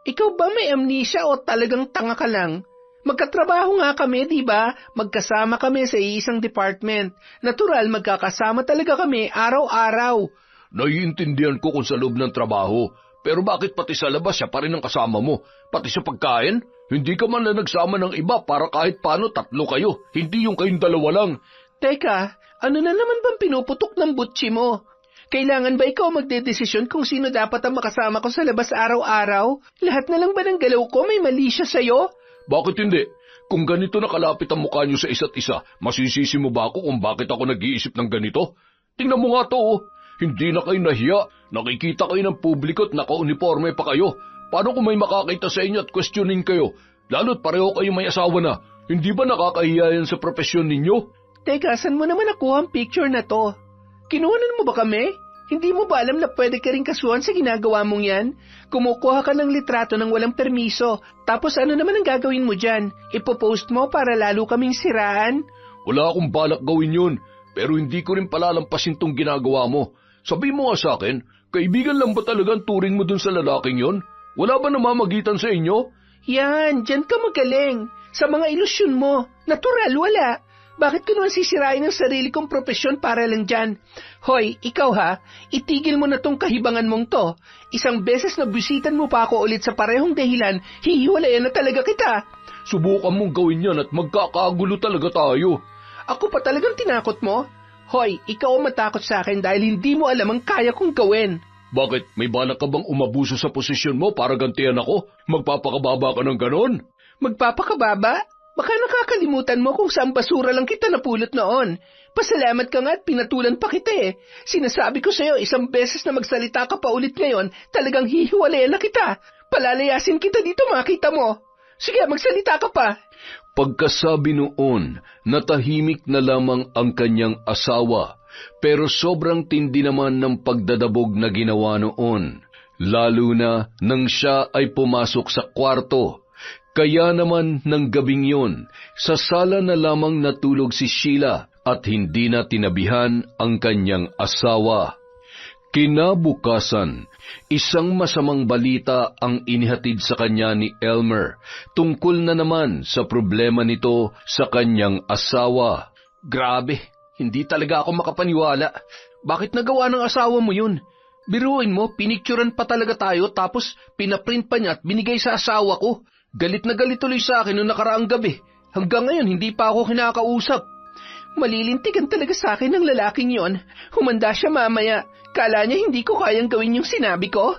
S3: Ikaw ba may amnesia o talagang tanga ka lang? Magkatrabaho nga kami, di ba? Magkasama kami sa iisang department. Natural, magkakasama talaga kami araw-araw.
S2: Naiintindihan ko kung sa loob ng trabaho, pero bakit pati sa labas siya pa rin ang kasama mo? Pati sa pagkain? Hindi ka man na nagsama ng iba para kahit paano 3 kayo, hindi yung kayong 2 lang.
S3: Teka, ano na naman bang pinuputok ng butchi mo? Kailangan ba ikaw magdedesisyon kung sino dapat ang makasama ko sa labas araw-araw? Lahat na lang ba ng galaw ko may mali siya sa'yo?
S2: Bakit hindi? Kung ganito nakalapit ang mukha niyo sa isa't isa, masisisi mo ba ako kung bakit ako nag-iisip ng ganito? Tingnan mo nga to, oh. Hindi na kayo nahiya. Nakikita kayo ng publiko at naka-uniforme pa kayo. Paano kung may makakita sa inyo at questionin kayo? Lalo't pareho kayo may asawa na. Hindi ba nakakahiya yan sa propesyon ninyo?
S3: Teka, saan mo naman nakuha ang picture na to? Kinuhanan mo ba kami? Hindi mo ba alam na pwede ka rin kasuhan sa ginagawa mong yan? Kumukuha ka ng litrato ng walang permiso. Tapos ano naman ang gagawin mo dyan? Ipopost mo para lalo kaming siraan?
S2: Wala akong balak gawin yun. Pero hindi ko rin palalampasin tong ginagawa mo. Sabi mo nga sa akin, kaibigan lang ba talagang turing mo dun sa lalaking yon? Wala ba namamagitan sa inyo?
S3: Yan, dyan ka magaling. Sa mga ilusyon mo, natural, wala. Bakit ko naman sisirain ang sarili kong propesyon para lang dyan? Hoy, ikaw ha, itigil mo na tong kahibangan mong to. Isang beses na bisitan mo pa ako ulit sa parehong dahilan, hihiwalayan na talaga kita.
S2: Subukan mong gawin yan at magkakagulo talaga tayo.
S3: Ako pa talagang tinakot mo? Hoy, ikaw ang matakot sa akin dahil hindi mo alam ang kaya kong gawin.
S2: Bakit? May balak ka bang umabuso sa posisyon mo para gantihan ako? Magpapakababa ka ng ganon?
S3: Magpapakababa? Baka nakakalimutan mo kung saan basura lang kita napulot noon. Pasalamat ka nga at pinatulan pa kita eh. Sinasabi ko sa'yo, isang beses na magsalita ka pa ulit ngayon, talagang hihiwalayan na kita. Palalayasin kita dito, makita mo. Sige, magsalita ka pa.
S2: Pagkasabi noon, natahimik na lamang ang kanyang asawa, pero sobrang tindi naman ng pagdadabog na ginawa noon, lalo na nang siya ay pumasok sa kwarto. Kaya naman ng gabing yun, sa sala na lamang natulog si Sheila at hindi na tinabihan ang kanyang asawa. Kinabukasan, isang masamang balita ang inihatid sa kanya ni Elmer tungkol na naman sa problema nito sa kanyang asawa.
S1: Grabe, hindi talaga ako makapaniwala. Bakit nagawa ng asawa mo yun? Biruin mo, pinicturan pa talaga tayo tapos pinaprint pa niya at binigay sa asawa ko. Galit na galit tuloy sa akin noong nakaraang gabi. Hanggang ngayon hindi pa ako kinakausap. Malilintigan talaga sa akin ng lalaking yon. Humanda siya mamaya. Kala niya hindi ko kayang gawin yung sinabi ko.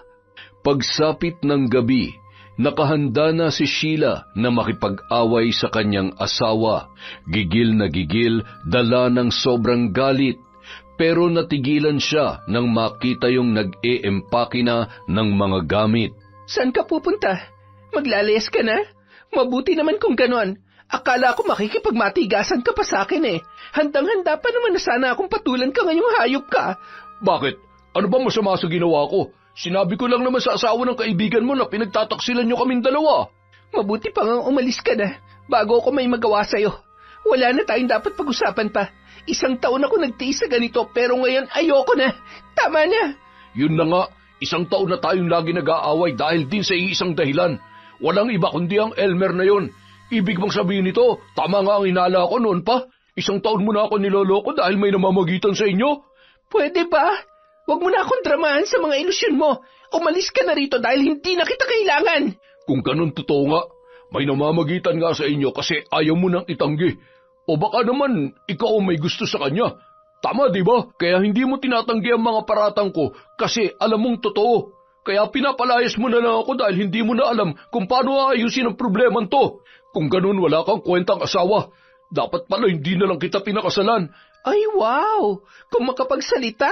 S2: Pagsapit ng gabi, nakahanda na si Sheila na makipag-away sa kanyang asawa. Gigil na gigil, dala ng sobrang galit. Pero natigilan siya nang makita yung nag-e-empake na ng mga gamit.
S3: Saan ka pupunta? Maglalayas ka na? Mabuti naman kung ganon. Akala ko makikipagmatigasan ka pa sa akin eh. Handang-handa pa naman na sana akong patulan ka ngayong hayop ka.
S2: Bakit? Ano ba masama sa ginawa ko? Sinabi ko lang naman sa asawa ng kaibigan mo na pinagtataksilan nyo kaming dalawa.
S3: Mabuti pa nga umalis ka na bago ako may magawa sa'yo. Wala na tayong dapat pag-usapan pa. 1 taon ako nagtiis sa ganito pero ngayon ayoko na. Tama na.
S2: Yun na nga, 1 taon na tayong lagi nag-aaway dahil din sa iisang dahilan. Walang iba kundi ang Elmer na yon. Ibig bang sabihin nito, tama nga ang inala ko noon pa? 1 taon mo na ako niloloko dahil may namamagitan sa inyo?
S3: Pwede ba? Huwag mo na akong dramahan sa mga ilusyon mo. Umalis ka na rito dahil hindi na kita kailangan.
S2: Kung ganun totoo nga, may namamagitan nga sa inyo kasi ayaw mo nang itanggi. O baka naman, ikaw may gusto sa kanya. Tama, di ba? Kaya hindi mo tinatanggi ang mga paratang ko kasi alam mong totoo. Kaya pinapalayas mo na lang ako dahil hindi mo na alam kung paano aayusin ang problema to. Kung ganun wala kang kwentang asawa. Dapat pala hindi na lang kita pinakasalan.
S3: Ay wow! Kung makapagsalita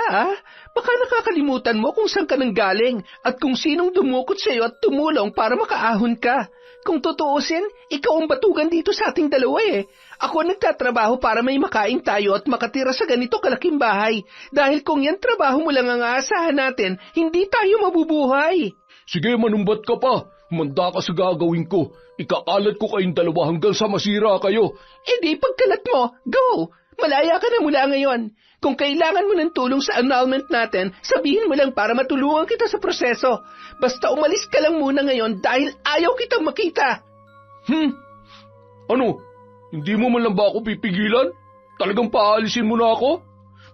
S3: baka nakakalimutan mo kung saan ka nanggaling at kung sinong dumukot sa iyo at tumulong para makaahon ka. Kung tutuusin, ikaw ang batugan dito sa ating dalawa eh. Ako nagtatrabaho para may makain tayo at makatira sa ganito kalaking bahay. Dahil kung yan trabaho mo lang ang aasahan natin, hindi tayo mabubuhay.
S2: Sige, manumbat ka pa. Manda ka sa gagawin ko. Ikakalat ko kayong dalawa hanggang sa masira kayo.
S3: Eh di pagkalat mo, go! Malaya ka na mula ngayon. Kung kailangan mo ng tulong sa annulment natin, sabihin mo lang para matulungan kita sa proseso. Basta umalis ka lang muna ngayon dahil ayaw kitang makita.
S2: Ano? Hindi mo man lang ba ako pipigilan? Talagang paalisin mo na ako?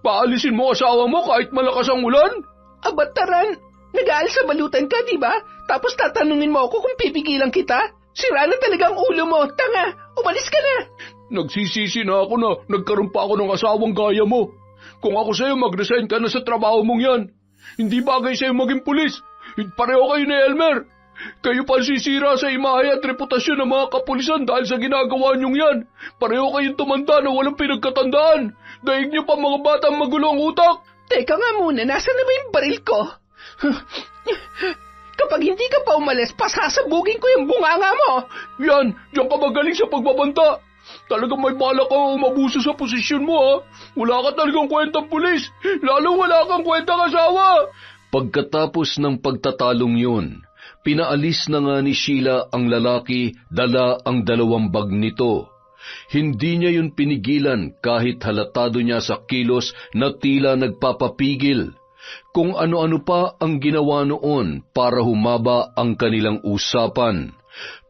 S2: Paalisin mo asawa mo kahit malakas ang ulan?
S3: Abataran, nag-aalsa-balutan ka, di ba? Tapos tatanungin mo ako kung pipigilan kita? Sira na talaga ang ulo mo, tanga! Umalis ka na!
S2: Nagsisisi na ako na nagkaroon pa ako ng asawang gaya mo. Kung ako sa'yo, mag-resign ka na sa trabaho mong yan. Hindi bagay sa'yo maging pulis. Pareho kayo ni Elmer. Kayo pa sisira sa imahe at reputasyon ng mga kapulisan dahil sa ginagawa niyong yan. Pareho kayong tumanda na walang pinagkatandaan. Daig niyo pa mga batang magulo ang utak.
S3: Teka nga muna, nasaan na ba yung baril ko? Kapag hindi ka pa umalis, pasasabugin ko yung bunganga mo.
S2: Yan, diyan ka magaling sa pagbabanta. Talagang may balak kang umabuso sa posisyon mo, ha? Wala ka talagang kwentang pulis, lalo wala kang kwentang asawa. Pagkatapos ng pagtatalong yun, pinaalis na nga ni Sheila ang lalaki, dala ang 2 bag nito. Hindi niya yun pinigilan kahit halatado niya sa kilos na tila nagpapapigil. Kung ano-ano pa ang ginawa noon para humaba ang kanilang usapan.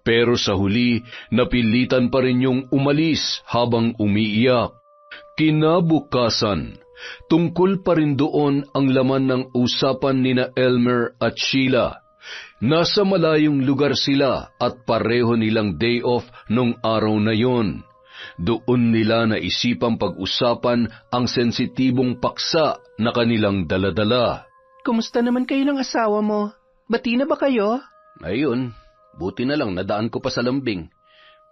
S2: Pero sa huli, napilitan pa rin yung umalis habang umiiyak. Kinabukasan, tungkol pa rin doon ang laman ng usapan nina Elmer at Sheila. Nasa malayong lugar sila at pareho nilang day off nung araw na yon. Doon nila naisipang pag-usapan ang sensitibong paksa na kanilang daladala.
S3: Kumusta naman kayo ng asawa mo? Bati na ba kayo?
S2: Ayun. Buti na lang, nadaan ko pa sa lambing.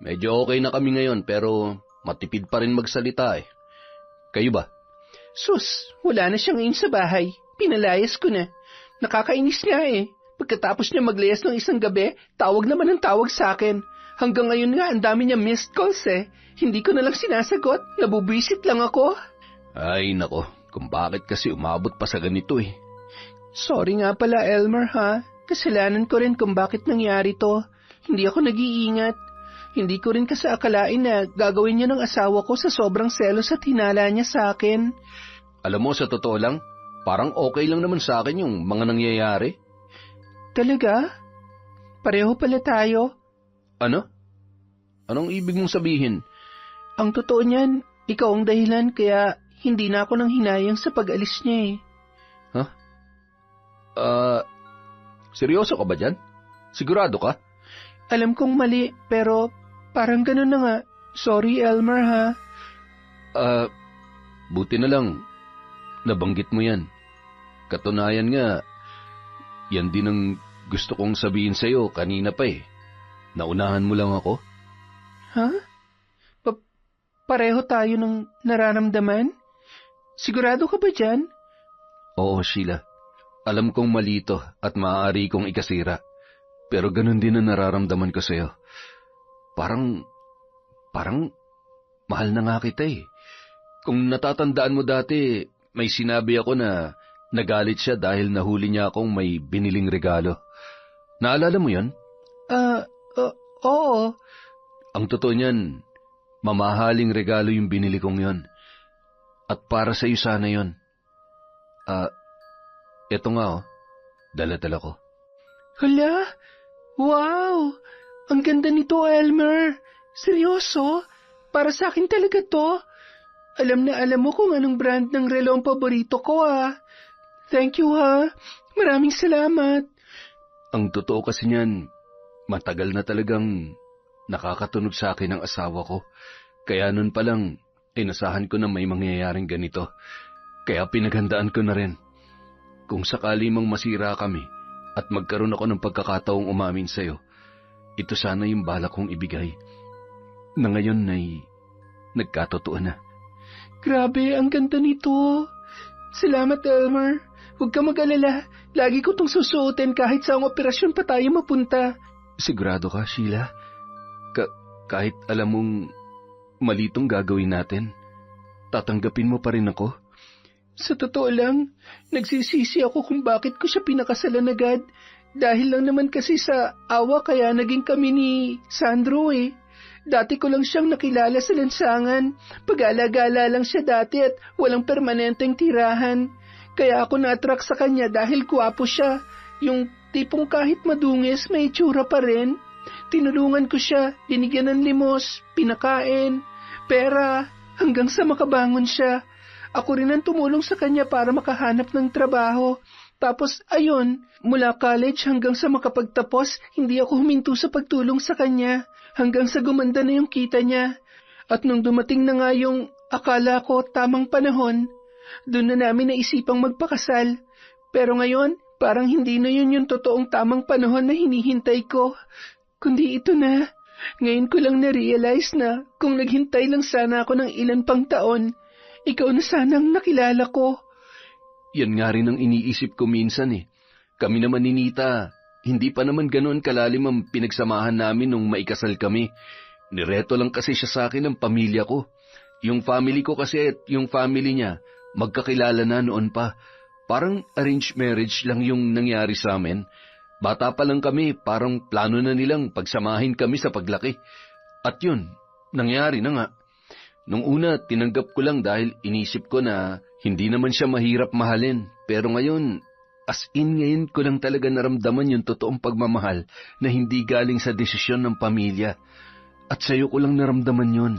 S2: Medyo okay na kami ngayon, pero matipid pa rin magsalita eh. Kayo ba?
S3: Sus, wala na siya ngayon sa bahay. Pinalayas ko na. Nakakainis nga eh. Pagkatapos niya maglayas ng isang gabi, tawag naman ang tawag sa akin. Hanggang ngayon nga, ang dami niya missed calls eh. Hindi ko na lang sinasagot. Nabubwisit lang ako.
S2: Ay nako, kung bakit kasi umabot pa sa ganito eh.
S3: Sorry nga pala, Elmer ha. Kasalanan ko rin kung bakit nangyari to. Hindi ako nag-iingat. Hindi ko rin kasi akalain na gagawin niya ng asawa ko sa sobrang selos at hinala niya sa akin.
S2: Alam mo, sa totoo lang, parang okay lang naman sa akin yung mga nangyayari.
S3: Talaga? Pareho pala tayo.
S2: Ano? Anong ibig mong sabihin?
S3: Ang totoo niyan, ikaw ang dahilan kaya hindi na ako nang hinayang sa pag-alis niya eh.
S2: Seryoso ka ba dyan? Sigurado ka?
S3: Alam kong mali, pero parang ganun na nga. Sorry, Elmer, ha?
S2: Buti na lang. Nabanggit mo yan. Katunayan nga, yan din ang gusto kong sabihin sa'yo kanina pa eh. Naunahan mo lang ako.
S3: Ha? Pareho tayo ng nararamdaman? Sigurado ka ba dyan?
S2: Oo, Sheila. Alam kong mali ito at maaari kong ikasira. Pero ganun din ang nararamdaman ko sa'yo. Parang mahal na nga kita eh. Kung natatandaan mo dati, may sinabi ako na nagalit siya dahil nahuli niya akong may biniling regalo. Naalala mo yon?
S3: Oo.
S2: Ang totoo niyan, mamahaling regalo yung binili kong yon. At para sa iyo sana yon. Eto nga dala-dala ko.
S3: Hala? Wow! Ang ganda nito, Elmer. Seryoso? Para sa akin talaga to. Alam na alam mo kung anong brand ng relo ang paborito ko, ah. Thank you, ha. Maraming salamat.
S2: Ang totoo kasi niyan, matagal na talagang nakakatunog sa akin ang asawa ko. Kaya nun pa lang, inasahan ko na may mangyayaring ganito. Kaya pinaghandaan ko na rin. Kung sakali mang masira kami at magkaroon ako ng pagkakataong umamin sa'yo, ito sana yung balak kong ibigay. Na ngayon ay nagkatotoo na.
S3: Grabe, ang ganda nito. Salamat, Elmer. Huwag ka mag-alala. Lagi ko itong susuotin kahit sa operasyon pa tayo mapunta.
S2: Sigurado ka, Sheila? Kahit alam mong mali itong gagawin natin, tatanggapin mo pa rin ako?
S3: Sa totoo lang, nagsisisi ako kung bakit ko siya pinakasalan agad. Dahil lang naman kasi sa awa kaya naging kami ni Sandro eh. Dati ko lang siyang nakilala sa lansangan. Pag-alagala lang siya dati at walang permanenteng tirahan. Kaya ako na-attract sa kanya dahil gwapo siya. Yung tipong kahit madungis, may itsura pa rin. Tinulungan ko siya, binigyan ng limos, pinakain, pera, hanggang sa makabangon siya. Ako rin ang tumulong sa kanya para makahanap ng trabaho. Tapos ayun, mula college hanggang sa makapagtapos, hindi ako huminto sa pagtulong sa kanya. Hanggang sa gumanda na yung kita niya. At nung dumating na nga yung akala ko tamang panahon, doon na namin naisipang magpakasal. Pero ngayon, parang hindi na yun yung totoong tamang panahon na hinihintay ko. Kundi ito na. Ngayon ko lang na-realize na kung naghintay lang sana ako ng ilan pang taon, ikaw na sanang nakilala ko.
S2: Yan nga rin ang iniisip ko minsan eh. Kami naman ni Nita, hindi pa naman ganoon kalalim ang pinagsamahan namin nung maikasal kami. Nireto lang kasi siya sa akin ng pamilya ko. Yung family ko kasi at yung family niya, magkakilala na noon pa. Parang arranged marriage lang yung nangyari sa amin. Bata pa lang kami, parang plano na nilang pagsamahin kami sa paglaki. At yun, nangyari na nga. Nung una, tinanggap ko lang dahil inisip ko na hindi naman siya mahirap mahalin. Pero ngayon, as in ngayon ko lang talaga naramdaman yung totoong pagmamahal na hindi galing sa desisyon ng pamilya. At sa'yo ko lang naramdaman yun.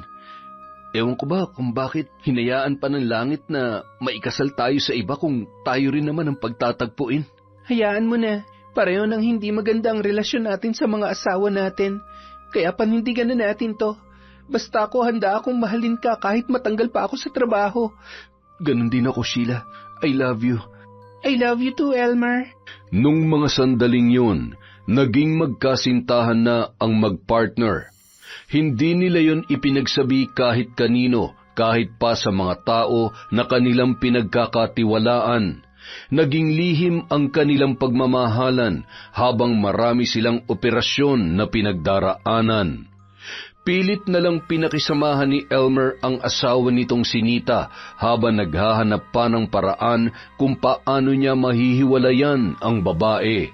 S2: Ewan ko ba kung bakit hinayaan pa ng langit na maikasal tayo sa iba kung tayo rin naman ang pagtatagpuin.
S3: Hayaan mo na. Pareho nang hindi maganda ang relasyon natin sa mga asawa natin. Kaya panindigan na natin to. Basta ako handa akong mahalin ka kahit matanggal pa ako sa trabaho.
S2: Ganon din ako, Sheila. I love you.
S3: I love you too, Elmer.
S2: Nung mga sandaling yun, naging magkasintahan na ang magpartner. Hindi nila yon ipinagsabi kahit kanino, kahit pa sa mga tao na kanilang pinagkakatiwalaan. Naging lihim ang kanilang pagmamahalan habang marami silang operasyon na pinagdaraanan. Pilit na lang pinakisamahan ni Elmer ang asawa nitong si Nita habang naghahanap pa ng paraan kung paano niya mahihiwalayan ang babae.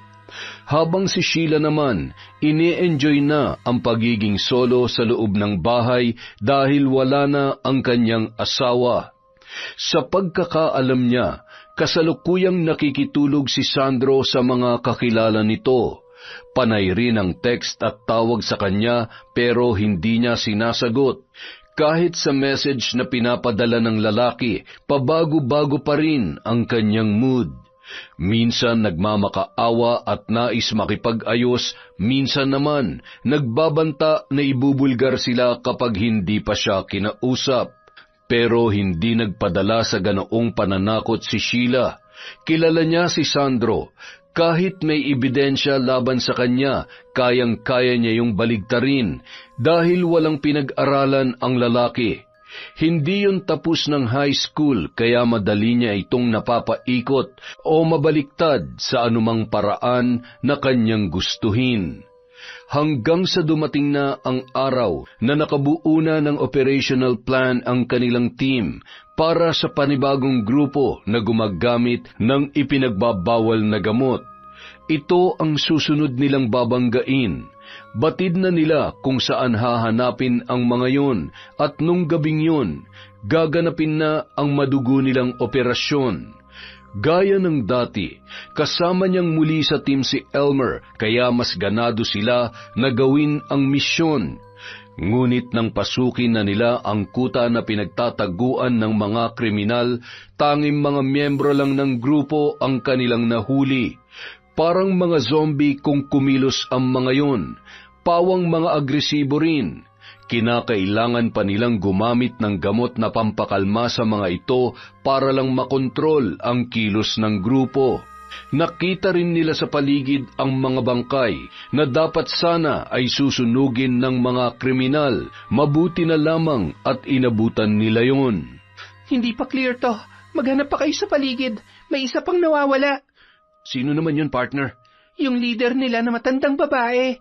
S2: Habang si Sheila naman, ini-enjoy na ang pagiging solo sa loob ng bahay dahil wala na ang kanyang asawa. Sa pagkakaalam niya, kasalukuyang nakikitulog si Sandro sa mga kakilala nito. Panay rin ang text at tawag sa kanya pero hindi niya sinasagot. Kahit sa message na pinapadala ng lalaki, pabago-bago pa rin ang kanyang mood. Minsan nagmamakaawa at nais makipag-ayos, minsan naman nagbabanta na ibubulgar sila kapag hindi pa siya kinausap. Pero hindi nagpadala sa ganoong pananakot si Sheila. Kilala niya si Sandro. Kahit may ebidensya laban sa kanya, kayang-kaya niya yung baligtarin dahil walang pinag-aralan ang lalaki. Hindi yun tapos ng high school kaya madali niya itong napapaikot o mabaliktad sa anumang paraan na kanyang gustuhin. Hanggang sa dumating na ang araw na nakabuo na ng operational plan ang kanilang team para sa panibagong grupo na gumagamit ng ipinagbabawal na gamot. Ito ang susunod nilang babanggain. Batid na nila kung saan hahanapin ang mga yon at nung gabing yon, gaganapin na ang madugo nilang operasyon. Gaya ng dati, kasama niyang muli sa team si Elmer kaya mas ganado sila na gawin ang misyon. Ngunit nang pasukin na nila ang kuta na pinagtataguan ng mga kriminal, tanging mga miyembro lang ng grupo ang kanilang nahuli. Parang mga zombie kung kumilos ang mga yon, pawang mga agresibo rin. Kinakailangan pa nilang gumamit ng gamot na pampakalma sa mga ito para lang makontrol ang kilos ng grupo. Nakita rin nila sa paligid ang mga bangkay na dapat sana ay susunugin ng mga kriminal. Mabuti na lamang at inabutan nila yon.
S3: Hindi pa clear to. Maghanap pa kayo sa paligid. May isa pang nawawala.
S2: Sino naman yun, partner?
S3: Yung leader nila na matandang babae.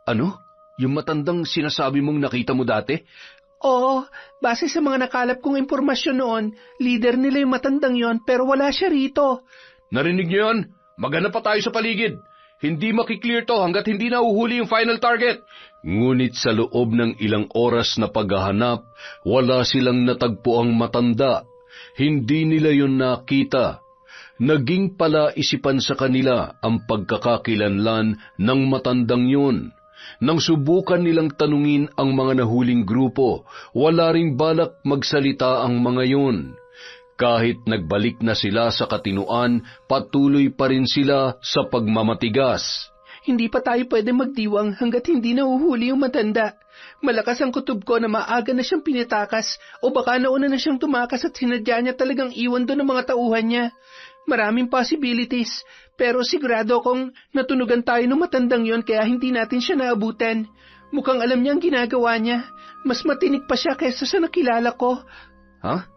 S2: Ano? Yung matandang sinasabi mong nakita mo dati?
S3: Oo, base sa mga nakalap kong impormasyon noon, leader nila yung matandang yon pero wala siya rito.
S2: Narinig niyo yun? Maghanap pa tayo sa paligid. Hindi makiklear to hanggat hindi nahuhuli yung final target. Ngunit sa loob ng ilang oras na paghahanap, wala silang natagpuang matanda. Hindi nila yun nakita. Naging palaisipan sa kanila ang pagkakakilanlan ng matandang yun. Nang subukan nilang tanungin ang mga nahuling grupo, wala ring balak magsalita ang mga yun. Kahit nagbalik na sila sa katinuan, patuloy pa rin sila sa pagmamatigas.
S3: Hindi pa tayo pwede magdiwang hanggat hindi nahuhuli yung matanda. Malakas ang kutob ko na maaga na siyang pinitakas o baka nauna na siyang tumakas at sinadya niya talagang iwan doon ang mga tauhan niya. Maraming possibilities, pero sigurado akong natunugan tayo ng matandang yon kaya hindi natin siya naabutan. Mukhang alam niya ang ginagawa niya. Mas matinik pa siya kaysa sa nakilala ko.
S2: Ha?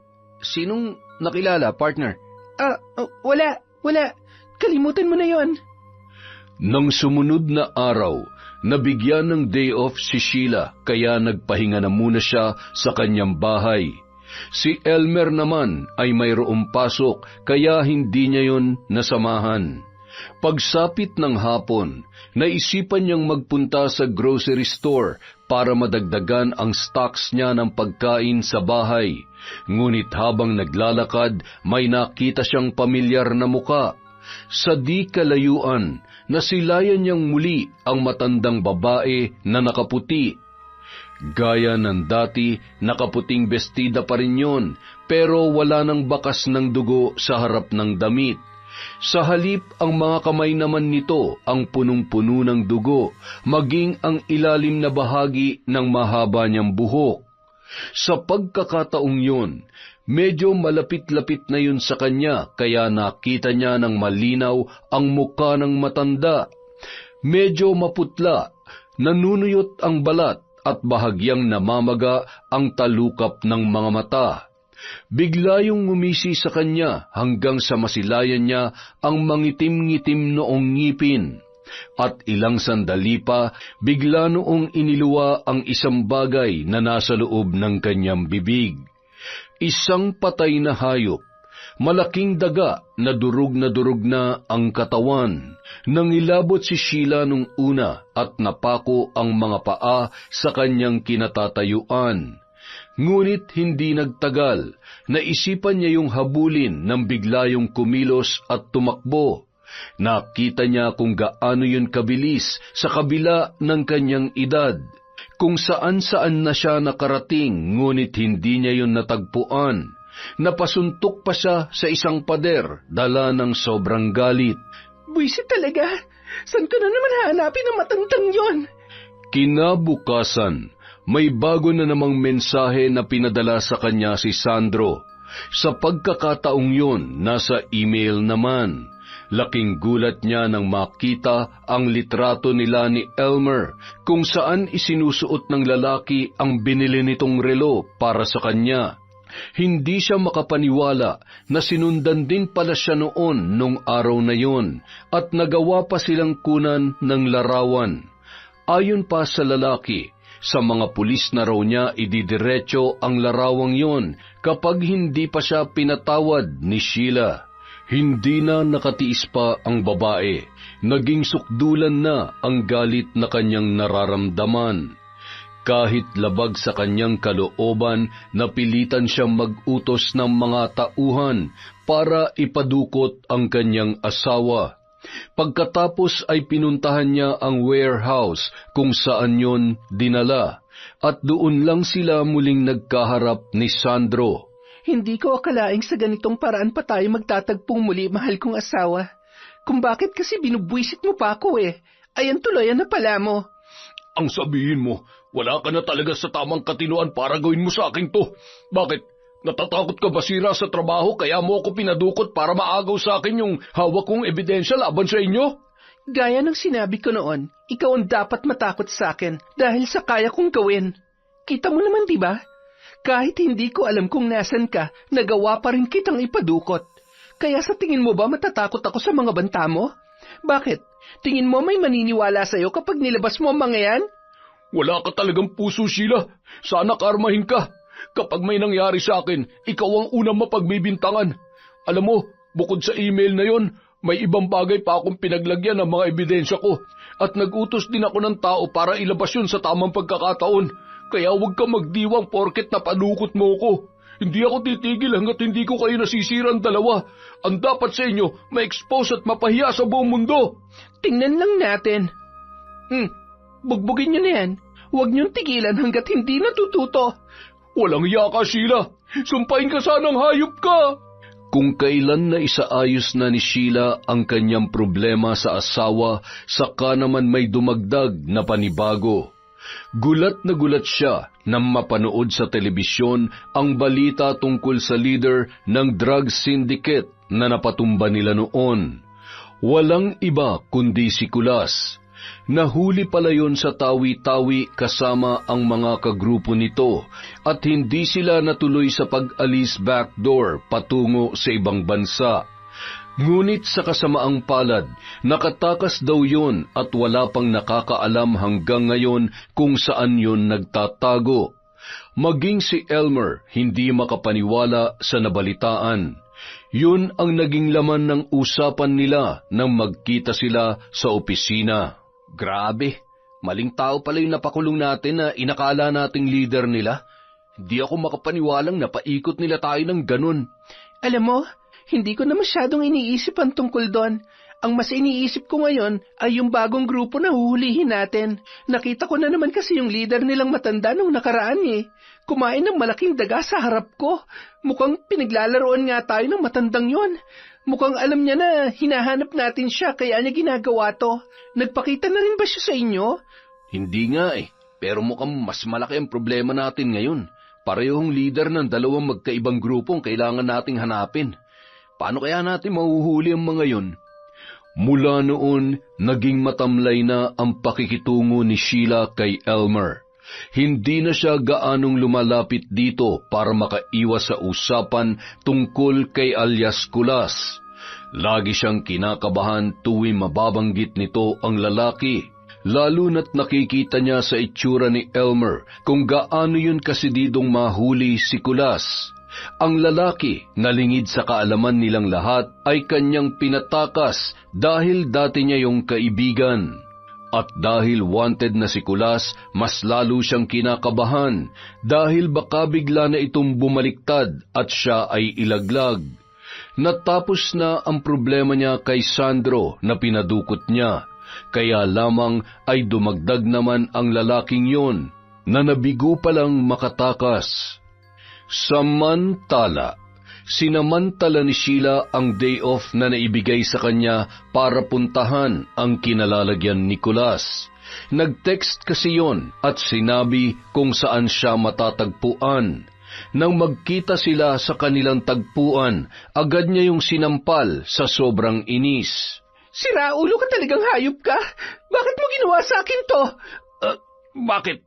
S2: Sinong nakilala, partner?
S3: Wala. Kalimutan mo na yon.
S2: Nang sumunod na araw, nabigyan ng day off si Sheila kaya nagpahinga na muna siya sa kanyang bahay. Si Elmer naman ay mayroong pasok kaya hindi niya yon nasamahan. Pagsapit ng hapon, naisipan niyang magpunta sa grocery store para madagdagan ang stocks niya ng pagkain sa bahay. Ngunit habang naglalakad, may nakita siyang pamilyar na muka. Sa di kalayuan, nasilayan niyang muli ang matandang babae na nakaputi. Gaya ng dati, nakaputing bestida pa rin yun, pero wala nang bakas ng dugo sa harap ng damit. Sa halip, ang mga kamay naman nito ang punong-puno ng dugo, maging ang ilalim na bahagi ng mahaba niyang buhok. Sa pagkakataong yun, medyo malapit-lapit na yun sa kanya, kaya nakita niya ng malinaw ang muka ng matanda. Medyo maputla, nanunuyot ang balat, at bahagyang namamaga ang talukap ng mga mata. Bigla yung ngumisi sa kanya hanggang sa masilayan niya ang mangitim-ngitim noong ngipin. At ilang sandali pa, bigla noong iniluwa ang isang bagay na nasa loob ng kanyang bibig. Isang patay na hayop. Malaking daga na durug na ang katawan. Nangilabot si Sheila nung una at napako ang mga paa sa kanyang kinatatayuan. Ngunit hindi nagtagal, naisipan niya yung habulin nang bigla yung kumilos at tumakbo. Nakita niya kung gaano yun kabilis sa kabila ng kanyang edad. Kung saan-saan na siya nakarating, ngunit hindi niya yun natagpuan. Napasuntok pa siya sa isang pader, dala ng sobrang galit.
S3: Buisit talaga! Saan ko na naman hahanapin ang matandang yon?
S2: Kinabukasan, may bago na namang mensahe na pinadala sa kanya si Sandro. Sa pagkakataong yun, nasa email naman. Laking gulat niya nang makita ang litrato nila ni Elmer, kung saan isinusuot ng lalaki ang binili nitong relo para sa kanya. Hindi siya makapaniwala na sinundan din pala siya noon nung araw na yon at nagawa pa silang kunan ng larawan. Ayon pa sa lalaki, sa mga pulis na raw niya ididiretso ang larawang yon kapag hindi pa siya pinatawad ni Sheila. Hindi na nakatiis pa ang babae, naging sukdulan na ang galit na kanyang nararamdaman. Kahit labag sa kanyang kalooban, napilitan siyang mag-utos ng mga tauhan para ipadukot ang kanyang asawa. Pagkatapos ay pinuntahan niya ang warehouse kung saan yon dinala, at doon lang sila muling nagkaharap ni Sandro.
S3: Hindi ko akalaing sa ganitong paraan pa tayo magtatagpong muli, mahal kong asawa. Kung bakit kasi binubwisit mo pa ako Ayan tuloy na pala mo.
S2: Ang sabihin mo, wala ka na talaga sa tamang katinuan para gawin mo sa akin to. Bakit? Natatakot ka ba sira sa trabaho kaya mo ako pinadukot para maagaw sa akin yung hawak kong ebidensya laban sa inyo?
S3: Gaya ng sinabi ko noon, ikaw ang dapat matakot sa akin dahil sa kaya kong gawin. Kita mo naman, di ba? Kahit hindi ko alam kung nasan ka, nagawa pa rin kitang ipadukot. Kaya sa tingin mo ba matatakot ako sa mga banta mo? Bakit? Tingin mo may maniniwala sa'yo kapag nilabas mo ang mga yan?
S2: Wala ka talagang puso, Sheila. Sana karmahin ka. Kapag may nangyari sa akin, ikaw ang unang mapagbibintangan. Alam mo, bukod sa email na yon, may ibang bagay pa akong pinaglagyan ng mga ebidensya ko. At nag-utos din ako ng tao para ilabas yun sa tamang pagkakataon. Kaya huwag ka magdiwang porket napalukot mo ko. Hindi ako titigil hanggat hindi ko kayo nasisirang dalawa. Ang dapat sa inyo, ma-expose at mapahiya sa buong mundo.
S3: Tingnan lang natin. Bugbugin nyo na yan. Huwag nyong tigilan hanggat hindi natututo.
S2: Walang hiya ka, Sheila. Sumpahin ka sanang hayop ka. Kung kailan na isaayos na ni Sheila ang kanyang problema sa asawa, saka naman may dumagdag na panibago. Gulat na gulat siya nang mapanood sa telebisyon ang balita tungkol sa leader ng drug syndicate na napatumba nila noon. Walang iba kundi si Kulas. Nahuli pala yon sa Tawi-Tawi kasama ang mga kagrupo nito at hindi sila natuloy sa pag-alis backdoor patungo sa ibang bansa. Ngunit sa kasamaang palad, nakatakas daw yon at wala pang nakakaalam hanggang ngayon kung saan yon nagtatago. Maging si Elmer hindi makapaniwala sa nabalitaan. Yun ang naging laman ng usapan nila nang magkita sila sa opisina.
S1: Grabe, maling tao pala yung napakulong natin na inakala nating leader nila. Hindi ako makapaniwalang napaikot nila tayo ng ganun.
S3: Alam mo, hindi ko na masyadong iniisip ang tungkol doon. Ang mas iniisip ko ngayon ay yung bagong grupo na huhulihin natin. Nakita ko na naman kasi yung leader nilang matanda nung nakaraan eh. Kumain ng malaking daga sa harap ko. Mukhang pinaglalaroan nga tayo ng matandang yon. Mukhang alam niya na hinahanap natin siya kaya niya ginagawa to. Nagpakita na rin ba siya sa inyo?
S1: Hindi nga eh, pero mukhang mas malaki ang problema natin ngayon. Parehong leader ng dalawang magkaibang grupong kailangan nating hanapin. Paano kaya natin mahuhuli ang mga yon?
S2: Mula noon, naging matamlay na ang pakikitungo ni Sheila kay Elmer. Hindi na siya gaanong lumalapit dito para makaiwas sa usapan tungkol kay alias Kulas. Lagi siyang kinakabahan tuwing mababanggit nito ang lalaki, lalo na't nakikita niya sa itsura ni Elmer kung gaano yun kasididong mahuli si Kulas. Ang lalaki na lingid sa kaalaman nilang lahat ay kanyang pinatakas dahil dati niya yung kaibigan. At dahil wanted na si Kulas, mas lalo siyang kinakabahan dahil baka bigla na itong bumaliktad at siya ay ilaglag. Natapos na ang problema niya kay Sandro na pinadukot niya, kaya lamang ay dumagdag naman ang lalaking yon na nabigo palang makatakas. Samantala, sinamantala ni Sheila ang day off na naibigay sa kanya para puntahan ang kinalalagyan ni Kulas. Nag-text kasi yon at sinabi kung saan siya matatagpuan. Nang magkita sila sa kanilang tagpuan, agad niya yung sinampal sa sobrang inis.
S3: Sira ulo ka talagang hayop ka. Bakit mo ginawa sa akin to?
S1: Bakit?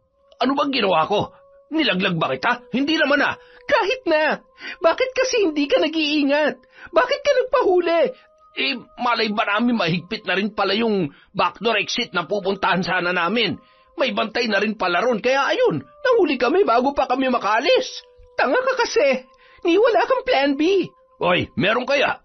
S1: Ano bang ginawa ko? Nilaglag ba kita? Hindi naman ah.
S3: Kahit na. Bakit kasi hindi ka nag-iingat? Bakit ka nagpahuli?
S1: Malay ba namin mahigpit na rin pala yung backdoor exit na pupuntahan sana namin. May bantay na rin pala ron, kaya ayun, nahuli kami bago pa kami makalis.
S3: Tanga ka kasi. Ni wala kang plan B.
S1: Oy, meron kaya?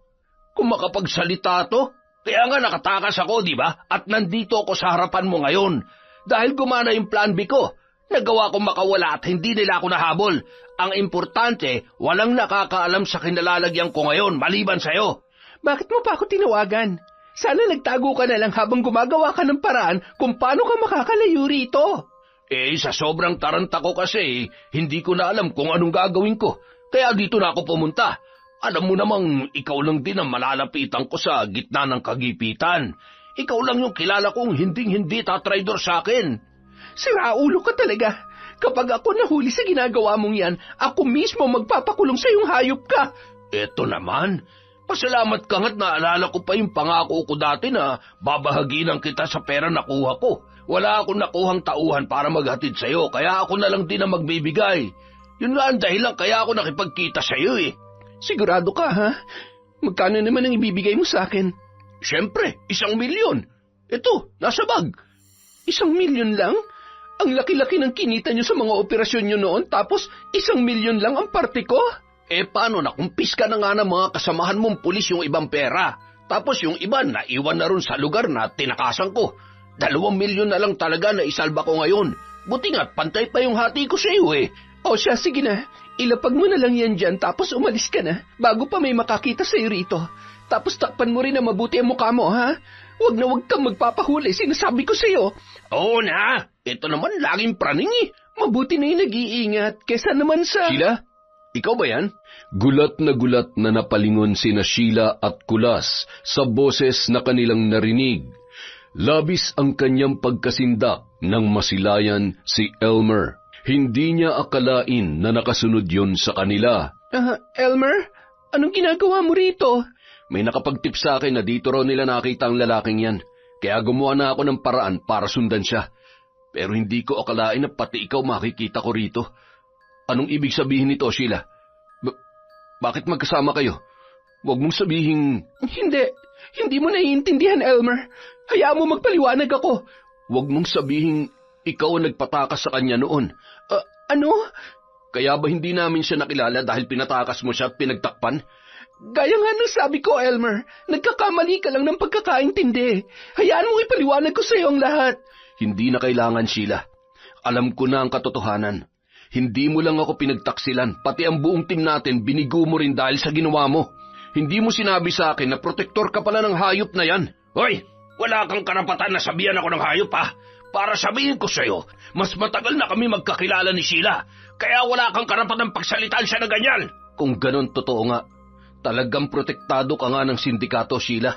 S1: Kung makapagsalita to, kaya nga nakatakas ako, di ba? At nandito ako sa harapan mo ngayon. Dahil gumana yung plan B ko. Nagawa kong makawala at hindi nila ako nahabol. Ang importante, walang nakakaalam sa kinalalagyan ko ngayon, maliban sa'yo.
S3: Bakit mo pa ako tinawagan? Sana nagtago ka na lang habang gumagawa ka ng paraan kung paano ka makakalayo rito.
S1: Sa sobrang taranta ko kasi, hindi ko na alam kung anong gagawin ko. Kaya dito na ako pumunta. Alam mo namang ikaw lang din ang malalapitan ko sa gitna ng kagipitan. Ikaw lang yung kilala kong hinding-hindi tatraidor sa akin.
S3: Sira ulo ka talaga. Kapag ako nahuli sa ginagawa mong yan, ako mismo magpapakulong sa iyong hayop ka.
S1: Eto naman, pasalamat ka nga't naalala ko pa yung pangako ko dati na babahaginan kita sa pera na kuha ko. Wala akong nakuhang tauhan para maghatid sa'yo, kaya ako na lang din ang magbibigay. Yun nga ang dahilan kaya ako nakipagkita sa'yo eh.
S3: Sigurado ka ha? Magkano naman ang ibibigay mo sa akin?
S2: Siyempre, 1,000,000. Ito, nasa bag.
S1: 1,000,000 lang? Ang laki-laki ng kinita nyo sa mga operasyon nyo noon, tapos 1,000,000 lang ang parte ko?
S2: Paano na kumpiska na nga ng mga kasamahan mong pulis yung ibang pera? Tapos yung iba naiwan na ron sa lugar na tinakasan ko. 2,000,000 na lang talaga na isalba ko ngayon. Buti nga't pantay pa yung hati ko sa iyo
S1: O siya, sige na. Ilapag mo na lang yan dyan, tapos umalis ka na, bago pa may makakita sa'yo rito. Tapos takpan mo rin na mabuti ang mukha mo, ha? Huwag kang magpapahuli, sinasabi ko sa'yo.
S2: Oo na, ito naman laging praning
S1: Mabuti na yung nag-iingat, kesa naman sa...
S2: Sheila, ikaw ba yan? Gulat na napalingon sina Sheila at Kulas sa boses na kanilang narinig. Labis ang kanyang pagkasindak nang masilayan si Elmer. Hindi niya akalain na nakasunod yun sa kanila.
S1: Elmer, anong ginagawa mo rito?
S2: May nakapagtip sa akin na dito raw nila nakita ang lalaking yan. Kaya gumawa na ako ng paraan para sundan siya. Pero hindi ko akalain na pati ikaw makikita ko rito. Anong ibig sabihin nito, Sheila? Bakit magkasama kayo? Huwag mong sabihin...
S1: Hindi mo naiintindihan, Elmer. Hayaan mo magpaliwanag ako.
S2: Huwag mong sabihin ikaw ang nagpatakas sa kanya noon.
S1: Ano?
S2: Kaya ba hindi namin siya nakilala dahil pinatakas mo siya at pinagtakpan?
S1: Gaya nga ng sabi ko, Elmer, nagkakamali ka lang ng pagkakaintindi. Hayaan mo ipaliwanag ko sa iyo ang lahat.
S2: Hindi na kailangan, Sheila. Alam ko na ang katotohanan. Hindi mo lang ako pinagtaksilan, pati ang buong team natin binigo mo rin dahil sa ginawa mo. Hindi mo sinabi sa akin na protektor ka pala ng hayop na yan. Hoy, wala kang karapatan na sabihan ako ng hayop ha. Para sabihin ko sa'yo, mas matagal na kami magkakilala ni Sheila, kaya wala kang karapatang pagsalitaan siya na ganyan. Kung ganon totoo nga, talagang protektado ka nga ng sindikato, Sheila.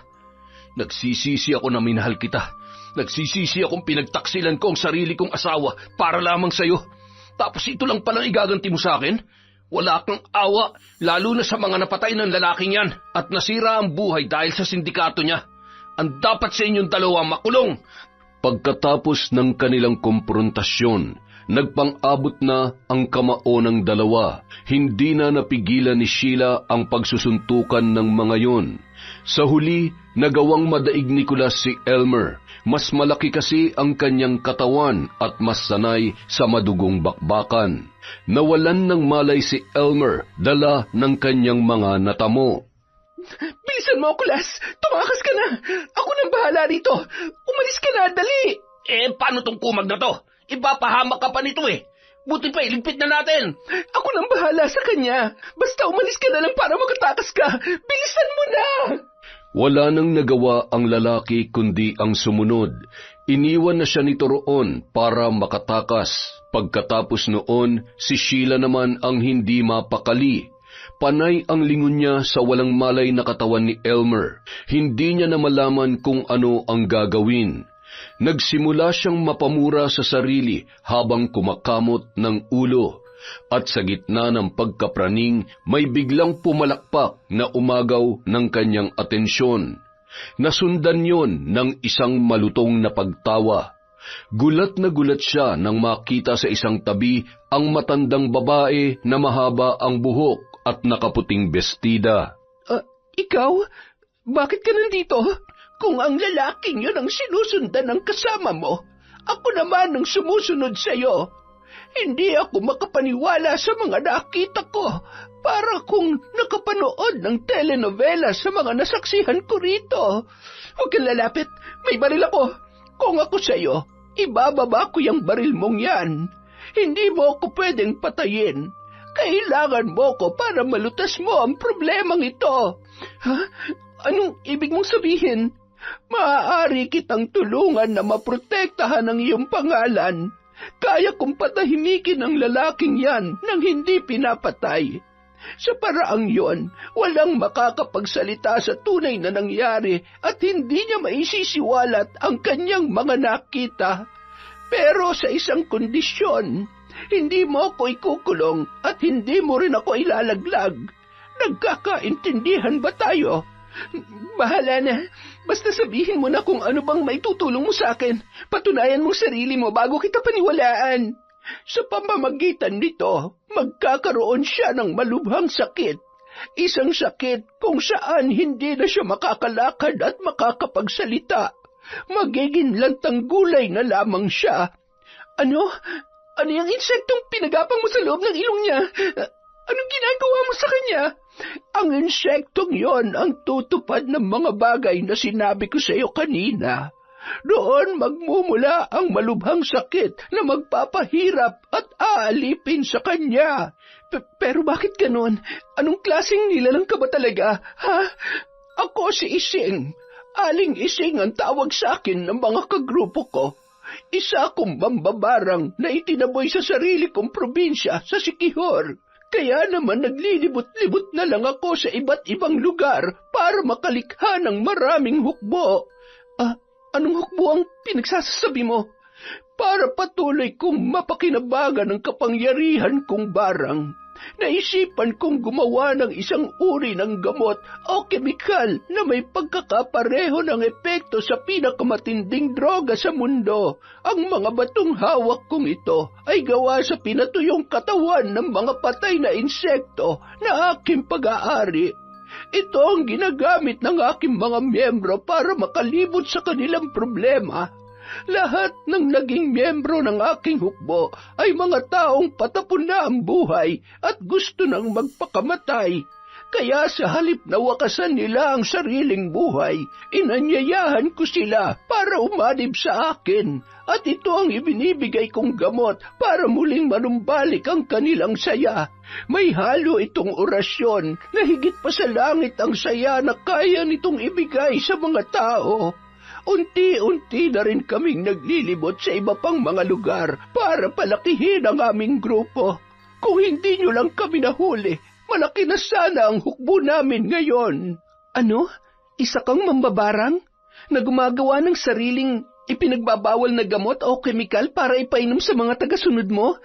S2: Nagsisisi ako na minahal kita. Nagsisisi akong pinagtaksilan ko ang sarili kong asawa para lamang sa'yo. Tapos ito lang palang igaganti mo sa akin? Wala kang awa, lalo na sa mga napatay ng lalaking yan at nasira ang buhay dahil sa sindikato niya. Ang dapat sa inyong dalawa makulong. Pagkatapos ng kanilang komprontasyon, nagpang-abot na ang kamao ng dalawa. Hindi na napigilan ni Sheila ang pagsusuntukan ng mga yon. Sa huli, nagawang madaig ni Kulas si Elmer. Mas malaki kasi ang kanyang katawan at mas sanay sa madugong bakbakan. Nawalan ng malay si Elmer, dala ng kanyang mga natamo.
S1: Bilisan mo, Kulas! Tumakas ka na! Ako nang bahala rito! Umalis ka na, dali!
S2: Paano tong kumag na to? Ipapahamak ka pa nito Buti pa, iligpit na natin!
S1: Ako nang bahala sa kanya! Basta umalis ka na lang para makatakas ka! Bilisan mo na!
S2: Wala nang nagawa ang lalaki kundi ang sumunod. Iniwan na siya nito roon para makatakas. Pagkatapos noon, si Sheila naman ang hindi mapakali. Panay ang lingon niya sa walang malay na katawan ni Elmer. Hindi niya na malaman kung ano ang gagawin. Nagsimula siyang mapamura sa sarili habang kumakamot ng ulo. At sa gitna ng pagkapraning, may biglang pumalakpak na umagaw ng kanyang atensyon. Nasundan yon ng isang malutong na pagtawa. Gulat na gulat siya nang makita sa isang tabi ang matandang babae na mahaba ang buhok at nakaputing bestida.
S1: Ikaw? Bakit ka nandito? Kung ang lalaking yun ang sinusundan ng kasama mo, ako naman ang sumusunod sa'yo. Hindi ako makapaniwala sa mga nakita ko, para kung nakapanood ng telenovela sa mga nasaksihan ko rito. Huwag kang lalapit, may baril ako. Kung ako sa'yo, ibababa ko yung baril mong yan. Hindi mo ako pwedeng patayin. Kailangan mo ko para malutas mo ang problemang ito. Ha? Anong ibig mong sabihin? Maaari kitang tulungan na maprotektahan ang iyong pangalan. Kaya kong patahimikin ang lalaking yan nang hindi pinapatay. Sa paraang yon, walang makakapagsalita sa tunay na nangyari at hindi niya maisisiwalat ang kanyang mga nakita. Pero sa isang kondisyon, hindi mo ako ikukulong at hindi mo rin ako ilalaglag. Nagkakaintindihan ba tayo? Bahala na. Basta sabihin mo na kung ano bang maitutulong mo sa akin. Patunayan mong sarili mo bago kita paniwalaan. Sa pamamagitan nito, magkakaroon siya ng malubhang sakit. Isang sakit kung saan hindi na siya makakalakad at makakapagsalita. Magiging lantang gulay na lamang siya. Ano? Ano yung insektong pinagapang mo sa loob ng ilong niya? Anong ginagawa mo sa kanya? Ang insektong yon ang tutupad ng mga bagay na sinabi ko sa iyo kanina. Doon magmumula ang malubhang sakit na magpapahirap at aalipin sa kanya. Pero bakit ganon? Anong klaseng nilalang ka ba talaga? Ha? Ako si Ising. Aling Ising ang tawag sa akin ng mga kagrupo ko. Isa akong mambabarang na itinaboy sa sarili kong probinsya sa Siquijor. Kaya naman naglilibot-libot na lang ako sa iba't ibang lugar para makalikha ng maraming hukbo. Anong hukbo ang pinagsasabi mo? Para patuloy kong mapakinabangan ng kapangyarihan kong barang. Naisipan kong gumawa ng isang uri ng gamot o kemikal na may pagkakapareho ng epekto sa pinakamatinding droga sa mundo. Ang mga batong hawak kong ito ay gawa sa pinatuyong katawan ng mga patay na insekto na aking pag-aari. Ito ang ginagamit ng aking mga miyembro para makalibot sa kanilang problema. Lahat ng naging miyembro ng aking hukbo ay mga taong patapon na ang buhay at gusto nang magpakamatay. Kaya sa halip na wakasan nila ang sariling buhay, inanyayahan ko sila para umanib sa akin. At ito ang ibinibigay kong gamot para muling manumbalik ang kanilang saya. May halo itong orasyon na higit pa sa langit ang saya na kaya nitong ibigay sa mga tao. Unti-unti na rin kaming naglilibot sa iba pang mga lugar para palakihin ang aming grupo. Kung hindi nyo lang kami nahuli, malaki na sana ang hukbo namin ngayon.
S3: Ano? Isa kang mambabarang? Na gumagawa ng sariling ipinagbabawal na gamot o kemikal para ipainom sa mga tagasunod mo?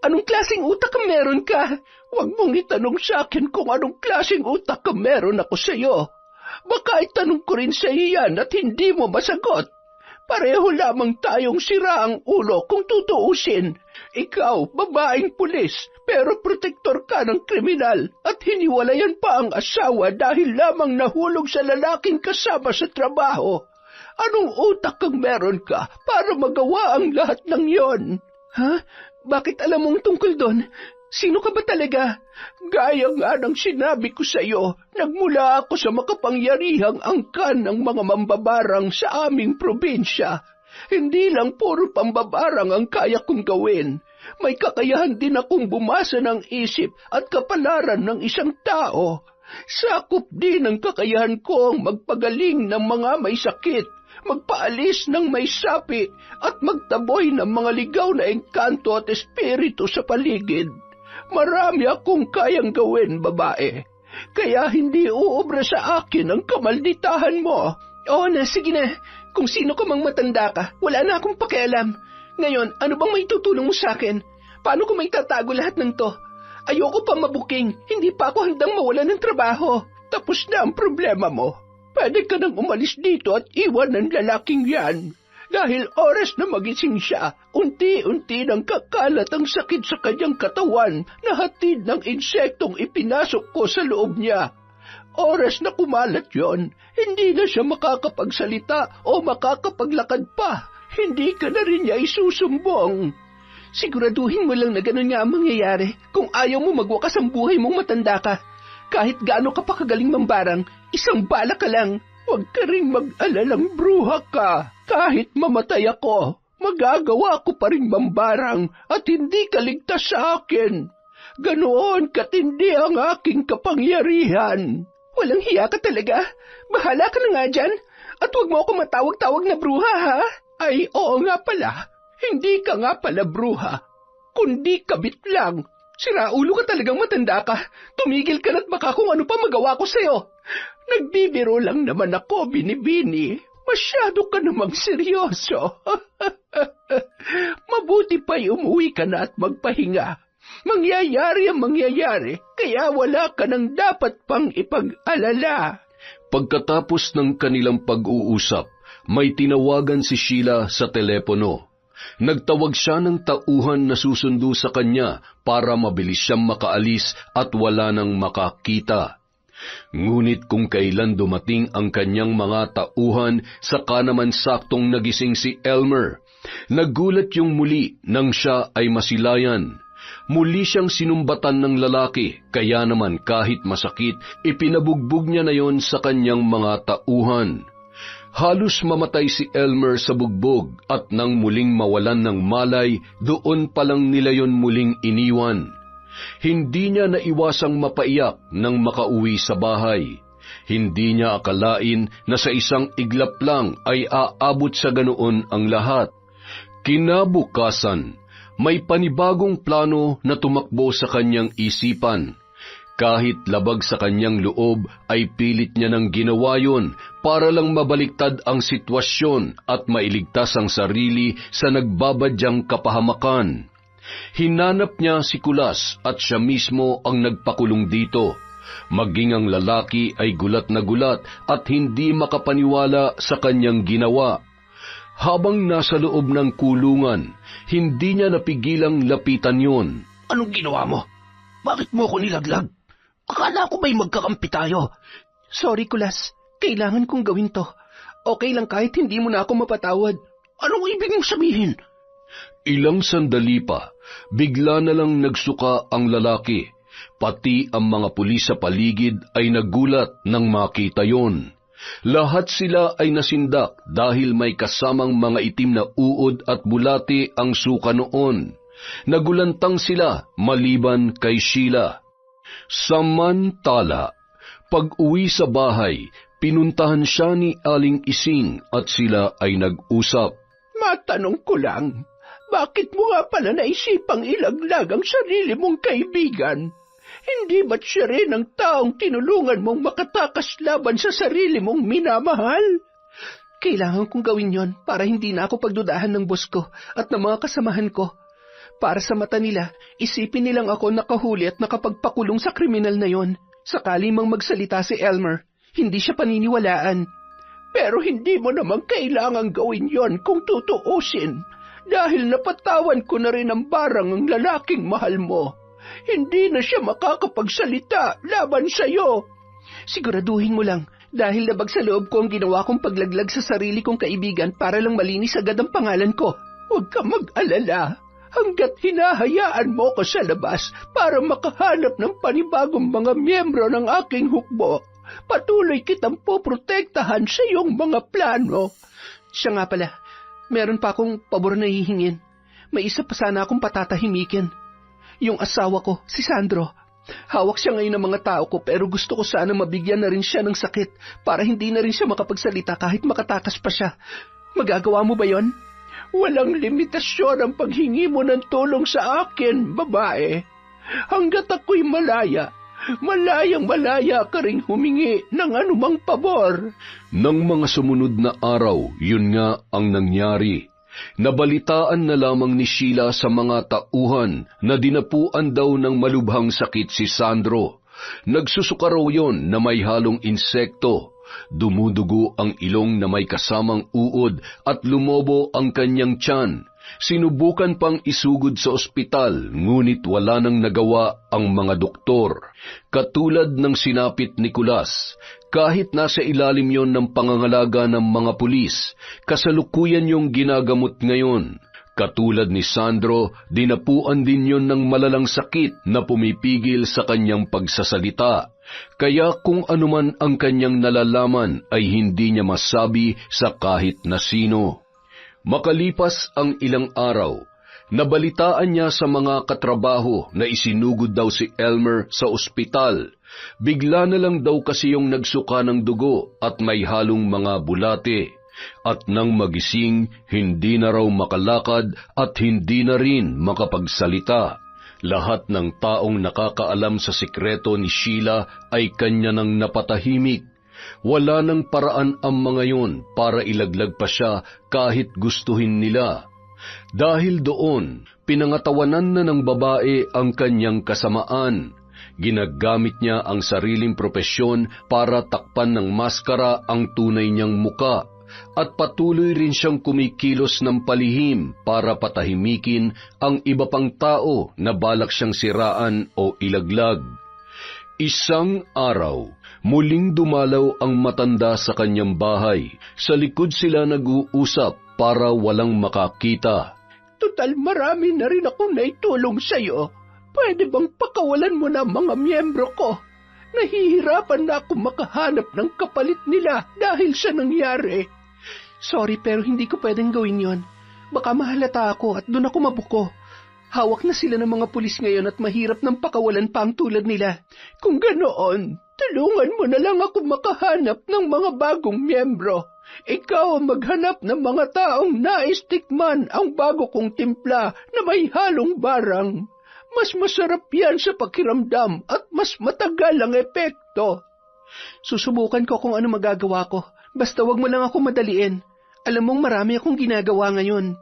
S3: Anong klaseng utak ang meron ka?
S1: Huwag mong itanong sa akin kung anong klaseng utak ang meron ako sa iyo. Baka itanong ko rin sa iyan at hindi mo masagot. Pareho lamang tayong sira ang ulo kung tutuusin. Ikaw, babaeng pulis, pero protektor ka ng kriminal at hiniwalayan pa ang asawa dahil lamang nahulog sa lalaking kasama sa trabaho. Anong utak ang meron ka para magawa ang lahat ng yon?
S3: Ha? Bakit alam mong tungkol doon? Sino ka ba talaga?
S1: Gaya nga ng sinabi ko sa iyo, nagmula ako sa makapangyarihang angkan ng mga mambabarang sa aming probinsya. Hindi lang puro pambabarang ang kaya kong gawin. May kakayahan din akong bumasa ng isip at kapalaran ng isang tao. Sakop din ang kakayahan ko ang magpagaling ng mga may sakit, magpaalis ng may sapi, at magtaboy ng mga ligaw na engkanto at espiritu sa paligid. Marami akong kayang gawin, babae. Kaya hindi uubra sa akin ang kamalditahan mo.
S3: Oo na, sige na. Kung sino ka mang matanda ka, wala na akong pakialam. Ngayon, ano bang maitutulong mo sa akin? Paano ko maitatago lahat ng to? Ayoko pa mabuking, hindi pa ako handang mawalan ng trabaho.
S1: Tapos na ang problema mo. Pwede ka nang umalis dito at iwan ng lalaking yan. Dahil oras na magising siya, unti-unti nang kakalat ang sakit sa kanyang katawan na hatid ng insektong ipinasok ko sa loob niya. Oras na kumalat yon, hindi na siya makakapagsalita o makakapaglakad pa. Hindi ka na rin niya isusumbong.
S3: Siguraduhin mo lang na ganun nga ang mangyayari kung ayaw mo magwakas ang buhay mong matanda ka. Kahit gaano ka pa kagaling mambarang, isang bala ka lang.
S1: Huwag ka ring mag-alalang bruha ka. Kahit mamatay ako, magagawa ko pa rin mambarang at hindi ka ligtas sa akin. Ganoon katindi ang aking kapangyarihan.
S3: Walang hiya ka talaga. Bahala ka na nga dyan. At huwag mo ako matawag-tawag na bruha, ha?
S1: Ay, oo nga pala. Hindi ka nga pala bruha, kundi kabit lang.
S3: Siraulo ka talagang matanda ka. Tumigil ka na't baka kung ano pa magawa ko sa'yo.
S1: Nagbibiro lang naman ako, Binibini. Masyado ka namang seryoso. Mabuti pa'y umuwi ka na at magpahinga. Mangyayari ang mangyayari, kaya wala ka nang dapat pang ipag-alala.
S2: Pagkatapos ng kanilang pag-uusap, may tinawagan si Sheila sa telepono. Nagtawag siya ng tauhan na susundo sa kanya para mabilis siyang makaalis at wala nang makakita. Ngunit kung kailan dumating ang kanyang mga tauhan, saka naman saktong nagising si Elmer. Nagulat yung muli nang siya ay masilayan. Muli siyang sinumbatan ng lalaki, kaya naman kahit masakit, ipinabugbog niya na yon sa kanyang mga tauhan. Halos mamatay si Elmer sa bugbog at nang muling mawalan ng malay, doon palang nila yon muling iniwan. Hindi niya naiwasang mapaiyak nang makauwi sa bahay. Hindi niya akalain na sa isang iglap lang ay aabot sa ganoon ang lahat. Kinabukasan, may panibagong plano na tumakbo sa kanyang isipan. Kahit labag sa kanyang loob, ay pilit niya nang ginawa yun para lang mabaliktad ang sitwasyon at mailigtas ang sarili sa nagbabadyang kapahamakan. Hinanap niya si Kulas at siya mismo ang nagpakulong dito. Maging ang lalaki ay gulat na gulat at hindi makapaniwala sa kanyang ginawa. Habang nasa loob ng kulungan, hindi niya napigilang lapitan yun.
S1: Anong ginawa mo? Bakit mo ako nilaglag? Akala ko ba'y magkakampi tayo?
S3: Sorry, Kulas. Kailangan kong gawin to. Okay lang kahit hindi mo na ako mapatawad.
S1: Anong ibig mong sabihin?
S2: Ilang sandali pa, bigla na lang nagsuka ang lalaki. Pati ang mga pulis sa paligid ay nagulat nang makita yon. Lahat sila ay nasindak dahil may kasamang mga itim na uod at bulati ang suka noon. Nagulantang sila maliban kay Sheila. Samantala, pag-uwi sa bahay, pinuntahan siya ni Aling Ising at sila ay nag-usap.
S1: Matanong ko lang, bakit mo nga pala naisipang ilaglag ang sarili mong kaibigan? Hindi ba't siya rin ang taong tinulungan mong makatakas laban sa sarili mong minamahal?
S3: Kailangan kong gawin yon para hindi na ako pagdudahan ng boss ko at ng mga kasamahan ko. Para sa mata nila, isipin nilang ako nakahuli at nakapagpakulong sa kriminal na yon. Sakali mang magsalita si Elmer, hindi siya paniniwalaan.
S1: Pero hindi mo naman kailangang gawin yon kung tutuusin, dahil napatawan ko na rin ang barang ang lalaking mahal mo. Hindi na siya makakapagsalita laban sa'yo.
S3: Siguraduhin mo lang, dahil labag sa loob ko ang ginawa kong paglaglag sa sarili kong kaibigan para lang malinis agad ang pangalan ko.
S1: Huwag ka mag-alala. Hanggat hinahayaan mo ko sa labas para makahanap ng panibagong mga miyembro ng aking hukbo, patuloy kitang poprotektahan sa iyong mga plano.
S3: Siya nga pala, meron pa akong pabor na hihingin. May isa pa sana akong patatahimikin. Yung asawa ko, si Sandro. Hawak siya ngayon ng mga tao ko pero gusto ko sana mabigyan na rin siya ng sakit para hindi na rin siya makapagsalita kahit makatakas pa siya. Magagawa mo ba yon?
S1: Walang limitasyon ang paghingi mo ng tulong sa akin, babae. Hanggat ako'y malaya, malayang-malaya ka ring humingi ng anumang pabor.
S2: Nang mga sumunod na araw, yun nga ang nangyari. Nabalitaan na lamang ni Sheila sa mga tauhan na dinapuan daw ng malubhang sakit si Sandro. Nagsusuka raw yon na may halong insekto. Dumudugo ang ilong na may kasamang uod at lumobo ang kanyang tiyan. Sinubukan pang isugod sa ospital, ngunit wala nang nagawa ang mga doktor. Katulad ng sinapit ni Kulas, kahit nasa ilalim yon ng pangangalaga ng mga pulis, kasalukuyan yung ginagamot ngayon. Katulad ni Sandro, dinapuan din yon ng malalang sakit na pumipigil sa kanyang pagsasalita. Kaya kung anuman ang kanyang nalalaman ay hindi niya masabi sa kahit na sino. Makalipas ang ilang araw, nabalitaan niya sa mga katrabaho na isinugod daw si Elmer sa ospital. Bigla na lang daw kasi yung nagsuka ng dugo at may halong mga bulate. At nang magising, hindi na raw makalakad at hindi na rin makapagsalita. Lahat ng taong nakakaalam sa sikreto ni Sheila ay kanya nang napatahimik. Wala nang paraan ang mga yon para ilaglag pa siya kahit gustuhin nila. Dahil doon, pinangatawanan na ng babae ang kanyang kasamaan. Ginagamit niya ang sariling propesyon para takpan ng maskara ang tunay niyang muka. at patuloy rin siyang kumikilos ng palihim para patahimikin ang iba pang tao na balak siyang siraan o ilaglag. Isang araw, muling dumalaw ang matanda sa kanyang bahay. Sa likod sila nag-uusap para walang makakita.
S1: Total marami na rin akong naitulong sa'yo. Pwede bang pakawalan mo na mga miyembro ko? Nahihirapan na ako makahanap ng kapalit nila dahil sa nangyari.
S3: Sorry pero hindi ko pwedeng gawin yon. Baka mahalata ako at doon ako mabuko. Hawak na sila ng mga pulis ngayon at mahirap ng pakawalan pa ang tulad nila.
S1: Kung ganoon, tulungan mo na lang ako makahanap ng mga bagong miyembro. Ikaw ang maghanap ng mga taong nais tikman ang bago kong timpla na may halong barang. Mas masarap yan sa pakiramdam at mas matagal ang epekto.
S3: Susubukan ko kung ano magagawa ko. Basta wag mo lang ako madaliin. Alam mong marami akong ginagawa ngayon.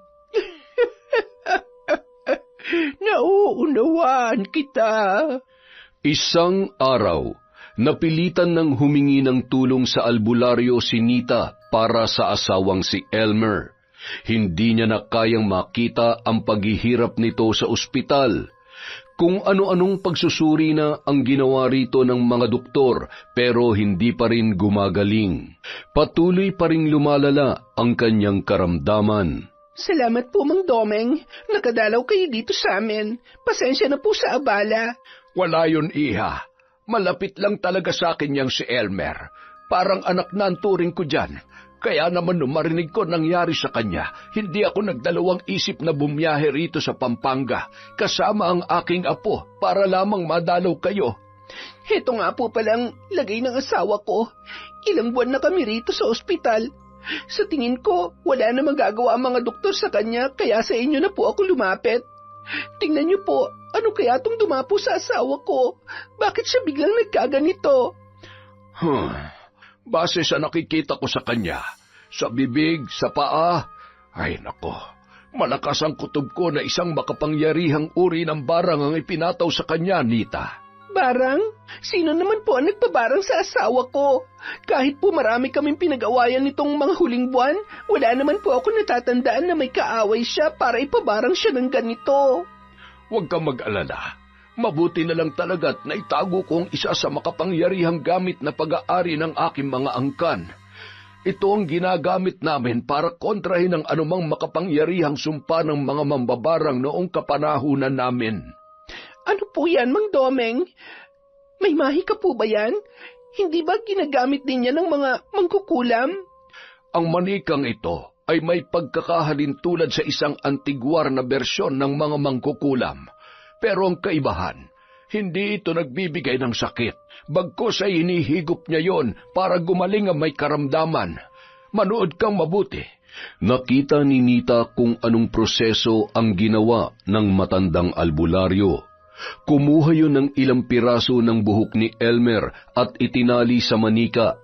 S1: Nauunawaan kita.
S2: Isang araw, napilitan ng humingi ng tulong sa albularyo si Nita para sa asawang si Elmer. Hindi niya na kayang makita ang paghihirap nito sa ospital. Kung ano-anong pagsusuri na ang ginawa rito ng mga doktor pero hindi pa rin gumagaling. Patuloy pa rin lumalala ang kanyang karamdaman.
S1: Salamat po, Mang Domeng. Nakadalaw kayo dito sa amin. Pasensya na po sa abala. Wala yun, Iha. Malapit lang talaga sa akin yang si Elmer. Parang anak na ang turing ko dyan. Kaya naman nung marinig ko nangyari sa kanya, hindi ako nagdalawang isip na bumiyahe rito sa Pampanga, kasama ang aking apo, para lamang madalaw kayo. Heto nga po palang lagay ng asawa ko. Ilang buwan na kami rito sa ospital. Sa tingin ko, wala na magagawa ang mga doktor sa kanya, kaya sa inyo na po ako lumapit. Tingnan niyo po, ano kaya itong dumapo sa asawa ko? Bakit siya biglang nagkaganito? Base sa nakikita ko sa kanya, sa bibig, sa paa, ay nako, malakas ang kutob ko na isang makapangyarihang uri ng barang ang ipinataw sa kanya, Nita. Barang? Sino naman po ang nagpabarang sa asawa ko? Kahit po marami kaming pinag-awayan nitong mga huling buwan, wala naman po ako natatandaan na may kaaway siya para ipabarang siya ng ganito. Huwag kang mag-alala. Mabuti na lang talaga't naitago ko ang isa sa makapangyarihang gamit na pag-aari ng aking mga angkan. Ito ang ginagamit namin para kontrahin ang anumang makapangyarihang sumpa ng mga mambabarang noong kapanahunan namin. Ano po yan, Mang Domeng? May mahika po ba yan? Hindi ba ginagamit din yan ng mga mangkukulam? Ang manikang ito ay may pagkakahalin tulad sa isang antigwar na bersyon ng mga mangkukulam. Pero ang kaibahan, hindi ito nagbibigay ng sakit. Bagkus ay hinihigop niya yon para gumaling ang may karamdaman. Manood kang mabuti.
S2: Nakita ni Nita kung anong proseso ang ginawa ng matandang albularyo. Kumuha yun ng ilang piraso ng buhok ni Elmer at itinali sa manika.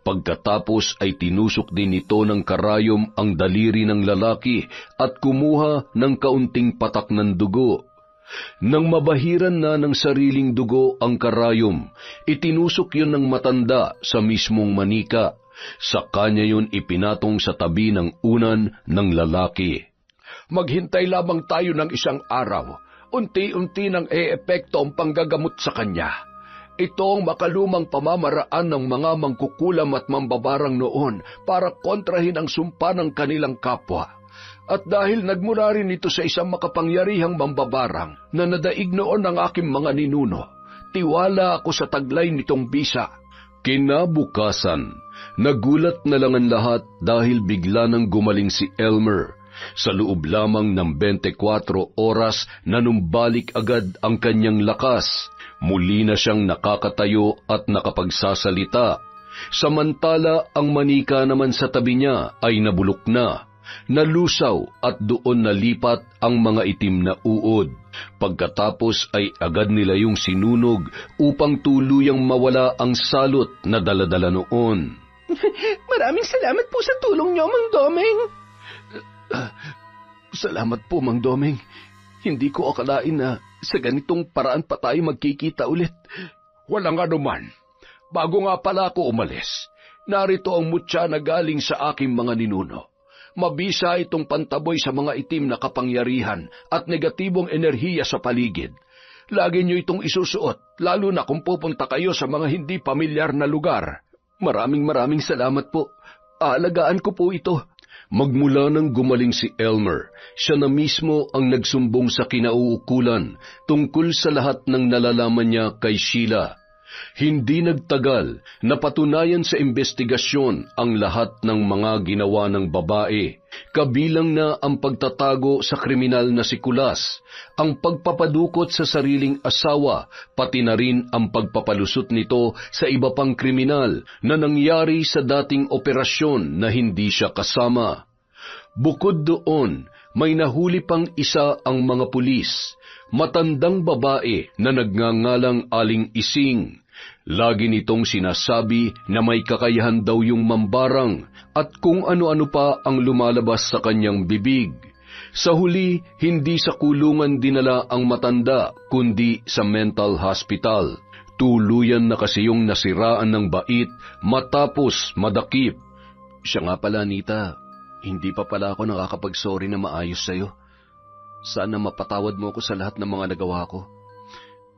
S2: Pagkatapos ay tinusok din ito ng karayom ang daliri ng lalaki at kumuha ng kaunting patak ng dugo. Nang mabahiran na ng sariling dugo ang karayom, itinusok yun ng matanda sa mismong manika. Sa kanya yun ipinatong sa tabi ng unan ng lalaki.
S1: Maghintay lamang tayo ng isang araw. Unti-unti nang e-epekto ang panggagamot sa kanya. Ito ang makalumang pamamaraan ng mga mangkukulam at mambabarang noon para kontrahin ang sumpa ng kanilang kapwa. At dahil nagmula rin ito sa isang makapangyarihang mambabarang na nadaig noon ng aking mga ninuno, tiwala ako sa taglay nitong bisa.
S2: Kinabukasan, nagulat na lang ang lahat dahil bigla nang gumaling si Elmer. Sa loob lamang ng 24 oras nanumbalik agad ang kanyang lakas. Muli na siyang nakakatayo at nakapagsasalita. Samantala ang manika naman sa tabi niya ay nabulok na. Nalusaw at doon nalipat ang mga itim na uod. Pagkatapos ay agad nila yung sinunog upang tuluyang mawala ang salot na daladala noon.
S1: Maraming salamat po sa tulong niyo, Mang Domeng. Salamat po, Mang Domeng. Hindi ko akalain na sa ganitong paraan pa tayo magkikita ulit. Walang anuman. Bago nga pala ako umalis,
S2: Narito ang mutya na galing sa aking mga ninuno. Mabisa itong pantaboy sa mga itim na kapangyarihan at negatibong enerhiya sa paligid. Lagi niyo itong isusuot, lalo na kung pupunta kayo sa mga hindi pamilyar na lugar. Maraming salamat po. Aalagaan ko po ito. Magmula nang gumaling si Elmer, siya na mismo ang nagsumbong sa kinauukulan tungkol sa lahat ng nalalaman niya kay Sheila. Hindi nagtagal, napatunayan sa investigasyon ang lahat ng mga ginawa ng babae, kabilang na ang pagtatago sa kriminal na si Kulas, ang pagpapadukot sa sariling asawa, pati na rin ang pagpapalusot nito sa iba pang kriminal na nangyari sa dating operasyon na hindi siya kasama. Bukod doon, may nahuli pang isa ang mga pulis, matandang babae na nagngangalang Aling Ising. Lagi nitong sinasabi na may kakayahan daw yung mambarang at kung ano-ano pa ang lumalabas sa kanyang bibig. Sa huli, hindi sa kulungan dinala ang matanda, kundi sa mental hospital. Tuluyan na kasi yung nasiraan ng bait matapos madakip. Siya nga pala, Anita, hindi pa pala ako nakakapag-sorry na maayos sa'yo. Sana mapatawad mo ako sa lahat ng mga nagawa ko.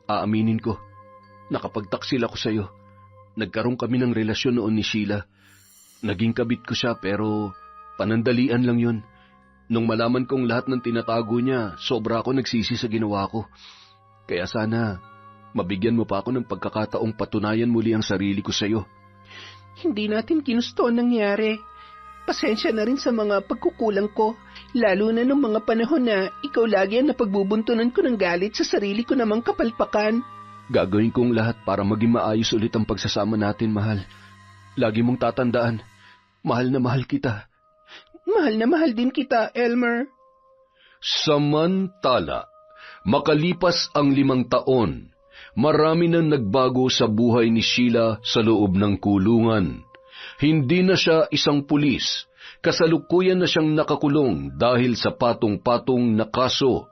S2: Aaminin ko, nakapagtaksil ako sa'yo. Nagkaroon kami ng relasyon noon ni Sheila. Naging kabit ko siya pero panandalian lang yun. Nung malaman kong lahat ng tinatago niya, sobra ako nagsisi sa ginawa ko. Kaya sana, mabigyan mo pa ako ng pagkakataong patunayan muli ang sarili ko sa'yo.
S3: Hindi natin ginusto ang nangyari. Pasensya na rin sa mga pagkukulang ko, lalo na nung mga panahon na ikaw lagi ang napagbubuntunan ko ng galit sa sarili ko namang kapalpakan.
S2: Gagawin kong lahat para maging maayos ulit ang pagsasama natin, mahal. Lagi mong tatandaan, mahal na mahal kita.
S3: Mahal na mahal din kita, Elmer.
S2: Samantala, makalipas ang 5 taon, marami nang nagbago sa buhay ni Sheila sa loob ng kulungan. Hindi na siya isang pulis, kasalukuyan na siyang nakakulong dahil sa patong-patong na kaso.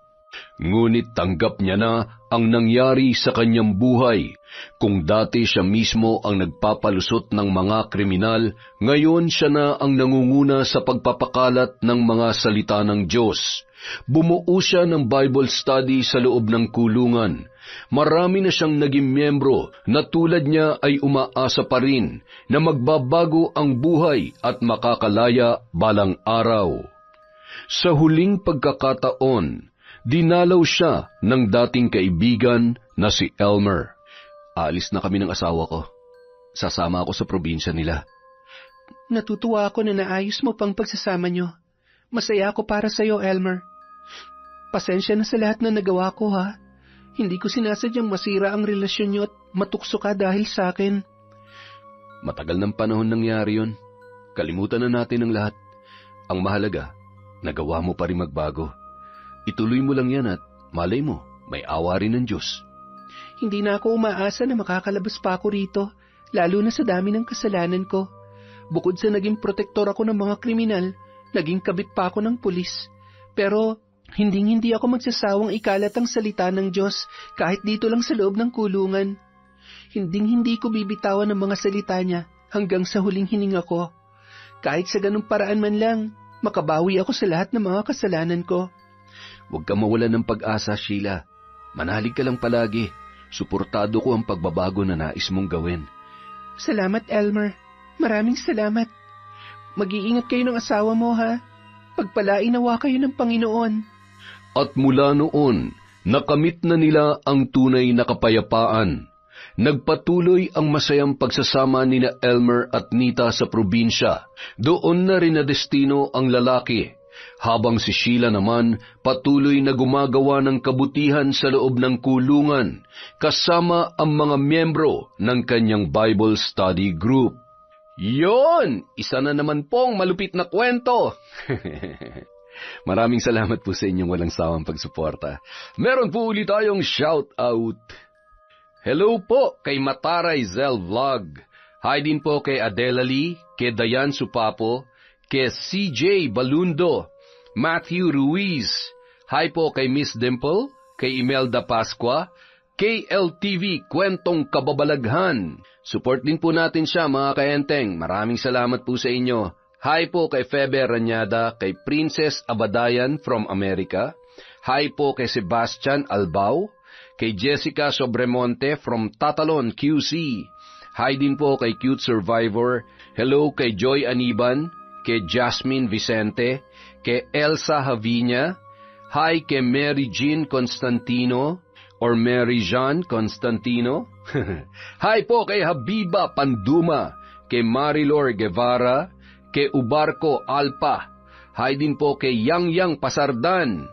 S2: Ngunit tanggap niya na ang nangyari sa kanyang buhay. Kung dati siya mismo ang nagpapalusot ng mga kriminal, ngayon siya na ang nangunguna sa pagpapakalat ng mga salita ng Diyos. Bumuo siya ng Bible study sa loob ng kulungan. Marami na siyang naging miyembro na tulad niya ay umaasa pa rin na magbabago ang buhay at makakalaya balang araw. Sa huling pagkakataon, dinalaw siya ng dating kaibigan na si Elmer. Alis na kami ng asawa ko. Sasama ako sa probinsya nila.
S3: Natutuwa ako na naayos mo pang pagsasama niyo. Masaya ako para sa iyo, Elmer. Pasensya na sa lahat na nagawa ko, ha? Hindi ko sinasadyang masira ang relasyon niyo at matukso ka dahil sa akin.
S2: Matagal ng panahon nangyari yun. Kalimutan na natin ang lahat. Ang mahalaga, nagawa mo pa rin magbago. Ituloy mo lang yan at malay mo, may awa rin ng Diyos.
S3: Hindi na ako umaasa na makakalabas pa ako rito, lalo na sa dami ng kasalanan ko. Bukod sa naging protektor ako ng mga kriminal, naging kabit pa ako ng pulis. Pero hindi ako magsasawang ikalat ang salita ng Diyos kahit dito lang sa loob ng kulungan. Hindi ko bibitawan ang mga salita niya hanggang sa huling hininga ko. Kahit sa ganung paraan man lang, makabawi ako sa lahat ng mga kasalanan ko.
S2: Huwag ka mawalan ng pag-asa, Sheila. Manalig ka lang palagi. Suportado ko ang pagbabago na nais mong gawin.
S3: Salamat, Elmer. Maraming salamat. Mag-iingat kayo ng asawa mo, ha? Pagpalain nawa kayo ng Panginoon.
S2: At mula noon, nakamit na nila ang tunay na kapayapaan. Nagpatuloy ang masayang pagsasama nina Elmer at Nita sa probinsya. Doon na rin na destino ang lalaki. Habang si Sheila naman patuloy na gumagawa ng kabutihan sa loob ng kulungan, kasama ang mga miyembro ng kanyang Bible study group. Yon! Isa na naman pong malupit na kwento! Maraming salamat po sa inyong walang sawang pagsuporta. Meron po ulit tayong shout out. Hello po kay Mataray Zel Vlog. Hi din po kay Adela Lee, kay Dayan Supapo, kay CJ Balundo, Matthew Ruiz. Hi po kay Miss Dimple, kay Imelda Pasqua, kay LTV Kwentong Kababalaghan, Support din po natin siya mga kaenteng. Maraming salamat po sa inyo. Hi po kay Febe Ranyada, kay Princess Abadayan from America. Hi po kay Sebastian Albao, kay Jessica Sobremonte from Tatalon, QC. Hi din po kay Cute Survivor. Hello kay Joy Aniban, kay Jasmine Vicente, kay Elsa Havinya. Hi kay Mary Jean Constantino or Mary Jean Constantino. Hi po kay Habiba Panduma, kay Marilor Guevara, kay Ubarko Alpa. Hi din po kay Yang Pasardan,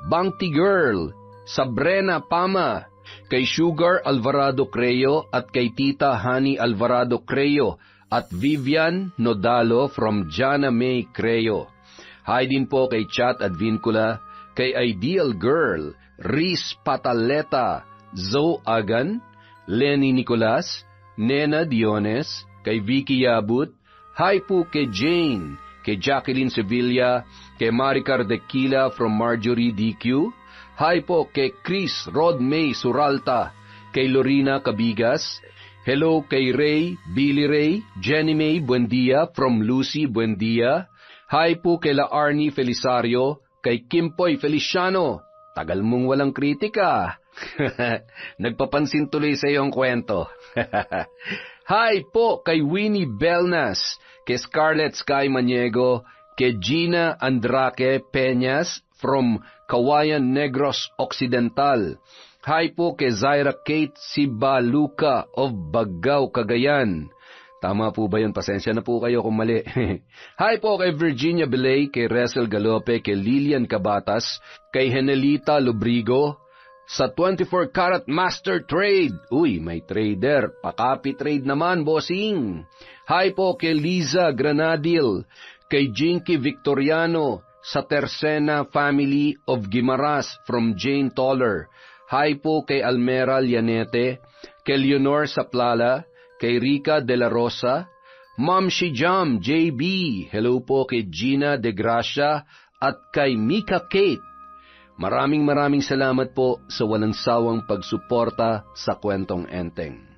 S2: Bangti Girl, Sabrina Pama, kay Sugar Alvarado Creo at kay Tita Honey Alvarado Creo at Vivian Nodalo from Jana May Creo. Hi din po kay Chat Advincula, kay Ideal Girl, Riz Pataleta, Zoe Agan, Lenny Nicolas, Nena Diones, kay Vicky Yabut. Hi po kay Jane, kay Jacqueline Sevilla, kay Maricar Dequila from Marjorie DQ. Hi po kay Chris Rod May Suralta, kay Lorena Cabigas. Hello kay Ray, Billy Ray, Jenny May Buendia from Lucy Buendia. Hi po kay La Arnie Felisario, kay Kimpoy Feliciano. Tagal mong walang kritika. Nagpapansin tuloy sa iyong kwento. Hi po kay Winnie Belnas, kay Scarlett Sky Maniego, kay Gina Andraque Peñas from Kawayan Negros Occidental. Hi po kay Zaira Kate Sibaluka of Bagao, Cagayan. Tama po ba yun? Pasensya na po kayo kung mali. Hi po kay Virginia Belay, kay Resel Galope, kay Lilian Cabatas, kay Henelita Lubrigo, sa 24-Karat Master Trade. Uy, may trader. Pakapi trade naman, bossing. Hi po kay Liza Granadil, kay Jinky Victoriano, sa Tercena Family of Guimaras from Jane Toller. Hi po kay Almera Llanete, kay Leonor Saplala, kay Rica De La Rosa, Ma'am Shijam JB, hello po kay Gina De Gracia at kay Mika Kate. Maraming salamat po sa walang sawang pagsuporta sa Kwentong Enteng.